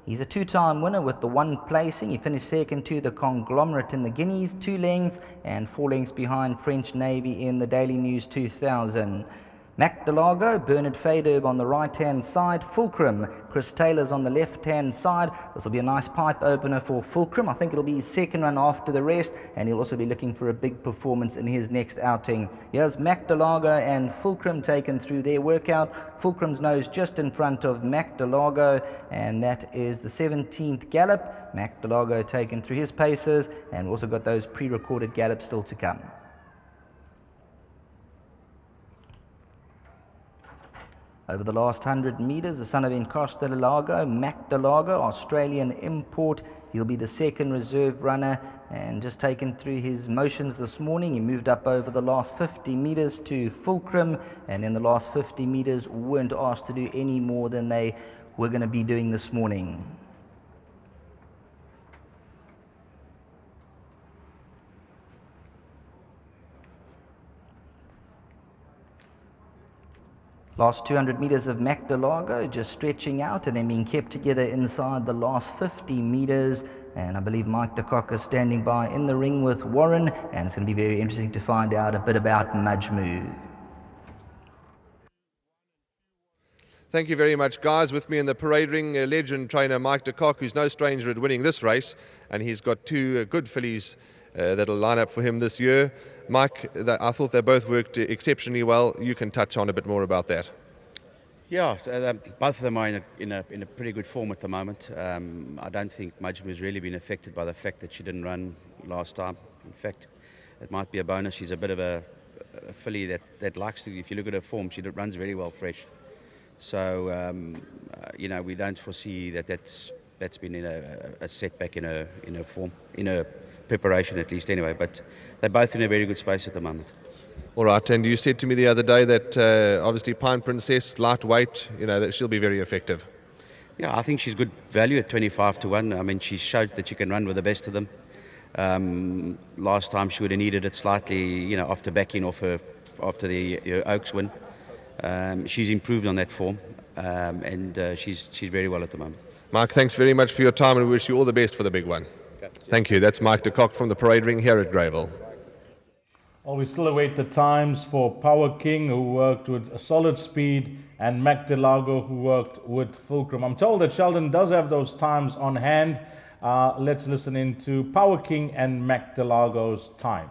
He's a 2-time winner with the 1 placing. He finished second to the Conglomerate in the Guineas, 2 lengths, and 4 lengths behind French Navy in the Daily News 2000. Mac Delago, Bernard Faderb on the right-hand side, Fulcrum, Chris Taylor's on the left-hand side. This will be a nice pipe opener for Fulcrum. I think it'll be his second run after the rest, and he'll also be looking for a big performance in his next outing. Here's Mac Delago and Fulcrum taken through their workout. Fulcrum's nose just in front of Mac Delago, and that is the 17th gallop. Mac Delago taken through his paces, and we've also got those pre-recorded gallops still to come. Over the last 100 metres, the son of Encosta Delago, Mac Delago, Australian import. He'll be the second reserve runner, and just taken through his motions this morning. He moved up over the last 50 metres to Fulcrum, and in the last 50 metres weren't asked to do any more than they were going to be doing this morning. Last 200 metres of Mac Delago just stretching out and then being kept together inside the last 50 metres. And I believe Mike de Kock is standing by in the ring with Warren, and it's going to be very interesting to find out a bit about Majmu. Thank you very much, guys. With me in the parade ring, legend trainer Mike de Kock, who's no stranger at winning this race, and he's got 2 good fillies that'll line up for him this year. Mike, I thought they both worked exceptionally well. You can touch on a bit more about that. Yeah, both of them are in a pretty good form at the moment. I don't think Majmu has really been affected by the fact that she didn't run last time. In fact, it might be a bonus. She's a bit of a filly that likes to, if you look at her form, she runs very well fresh. So, we don't foresee that's been a setback in her form, in her preparation at least anyway. But they're both in a very good space at the moment. All right, and you said to me the other day that obviously Pine Princess, lightweight, that she'll be very effective. Yeah, I think she's good value at 25 to 1. I mean, she showed that she can run with the best of them. Last time she would have needed it slightly, after backing off her after the Oaks win. She's improved on that form, and she's very well at the moment. Mike, thanks very much for your time, and we wish you all the best for the big one. Okay. Thank you. That's Mike de Kock from the Parade Ring here at Greyville. Well, we still await the times for Power King, who worked with a Solid Speed, and Mac Delago, who worked with Fulcrum. I'm told that Sheldon does have those times on hand. Let's listen into Power King and Mac Delago's times.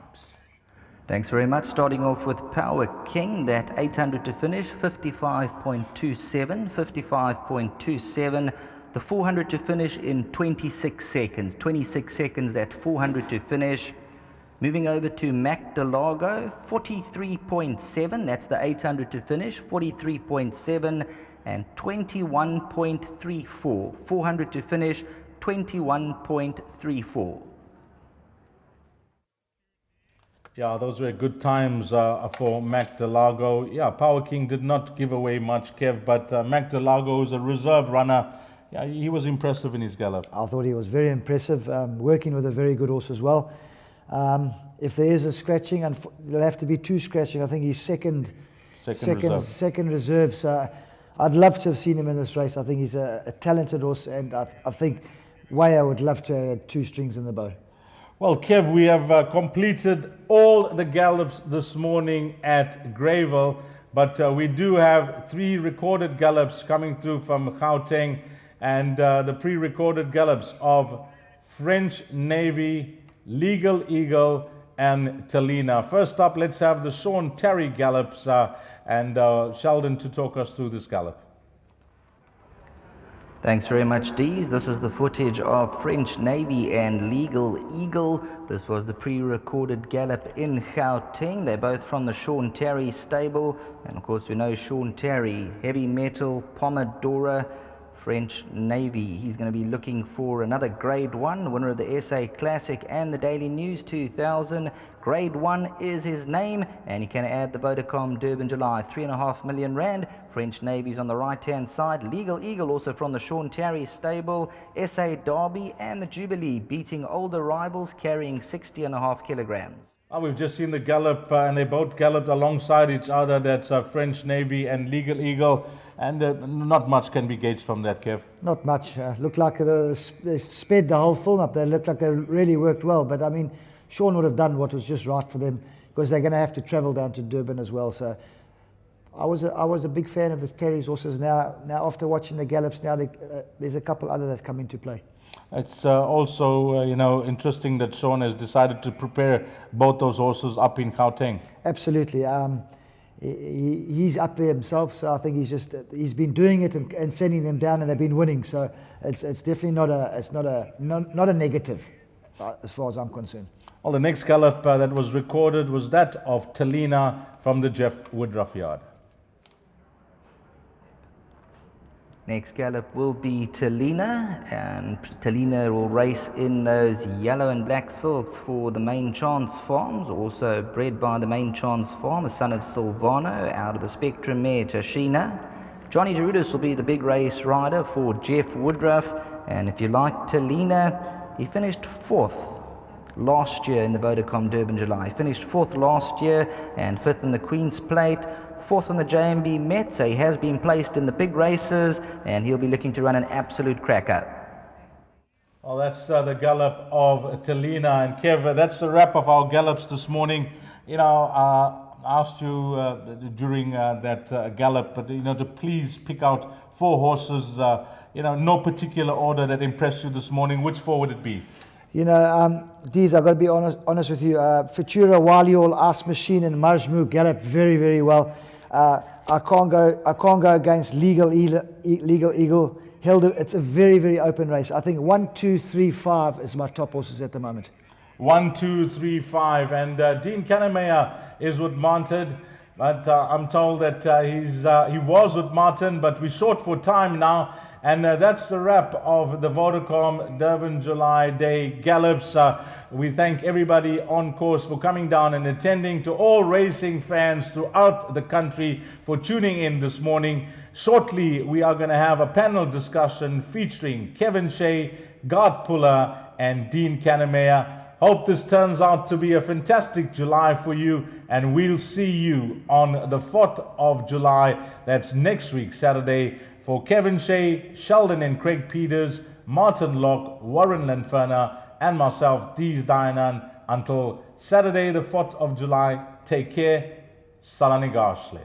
Thanks very much. Starting off with Power King, that 800 to finish, 55.27, 55.27. The 400 to finish in 26 seconds. 26 seconds, that 400 to finish. Moving over to Mac Delago, 43.7, that's the 800 to finish, 43.7 and 21.34. 400 to finish, 21.34. Yeah, those were good times for Mac Delago. Yeah, Power King did not give away much, Kev, but Mac Delago is a reserve runner. Yeah, he was impressive in his gallop. I thought he was very impressive, working with a very good horse as well. If there is a scratching, and there'll have to be 2 scratching. I think he's second reserve. So I'd love to have seen him in this race. I think he's a talented horse, and I think Waya would love to have 2 strings in the bow. Well, Kev, we have completed all the gallops this morning at Greyville, but we do have 3 recorded gallops coming through from Gauteng, and the pre-recorded gallops of French Navy, Legal Eagle, and Talina. First up, let's have the Sean Terry gallops, and Sheldon to talk us through this gallop. Thanks very much, Dees. This is the footage of French Navy and Legal Eagle. This was the pre-recorded gallop in Gauteng. They're both from the Sean Terry stable. And of course, we know Sean Terry, heavy metal, Pomodoro, French Navy. He's going to be looking for another Grade 1, winner of the SA Classic and the Daily News 2000. Grade 1 is his name, and he can add the Vodacom Durban July, 3.5 million rand. French Navy's on the right-hand side. Legal Eagle also from the Sean Terry stable. SA Derby and the Jubilee beating older rivals, carrying 60.5 kilograms. We've just seen the gallop, and they both galloped alongside each other. That's French Navy and Legal Eagle. And not much can be gauged from that, Kev. Not much. Looked like they sped the whole film up. They looked like they really worked well. But I mean, Sean would have done what was just right for them, because they're going to have to travel down to Durban as well. So I was a big fan of the Terry's horses. Now after watching the gallops, now there's a couple other that come into play. It's also interesting that Sean has decided to prepare both those horses up in Gauteng. Absolutely. He's up there himself, so I think he's been doing it and sending them down, and they've been winning. So it's definitely not a negative as far as I'm concerned. Well, the next gallop that was recorded was that of Talina from the Jeff Woodruff yard. Next gallop will be Talina, and Talina will race in those yellow and black silks for the Main Chance Farms, also bred by the Main Chance Farm, a son of Silvano, out of the Spectrum mare Tashina. Johnny Gerudis will be the big race rider for Jeff Woodruff, and if you like Talina, he finished 4th last year in the Vodacom Durban July. He finished 4th last year and 5th in the Queen's Plate, 4th in the JMB Met, so he has been placed in the big races, and he'll be looking to run an absolute cracker. Well, that's the gallop of Talina. And Kev, that's the wrap of our gallops this morning. I asked you during that gallop, but to please pick out 4 horses, no particular order that impressed you this morning. Which 4 would it be? Dees, I've got to be honest with you. Futura, Waliol, Ice Machine, and Majmu galloped very, very well. I can't go against Legal Eagle. It's a very, very open race. I think 1, 2, 3, 5 is my top horses at the moment. 1, 2, 3, 5, and Dean Kannemeyer is with Martin, but I'm told that he was with Martin, but we're short for time now, and that's the wrap of the Vodacom Durban July Day Gallops. We thank everybody on course for coming down and attending, to all racing fans throughout the country for tuning in this morning. Shortly, we are going to have a panel discussion featuring Kevin Shea, Gart Puller, and Dean Kannemeyer. Hope this turns out to be a fantastic July for you, and we'll see you on the 4th of July. That's next week, Saturday. For Kevin Shea, Sheldon and Craig Peters, Martin Locke, Warren Lanferner, and myself, Dees Dianan. Until Saturday, the 4th of July, take care. Salani Garshle.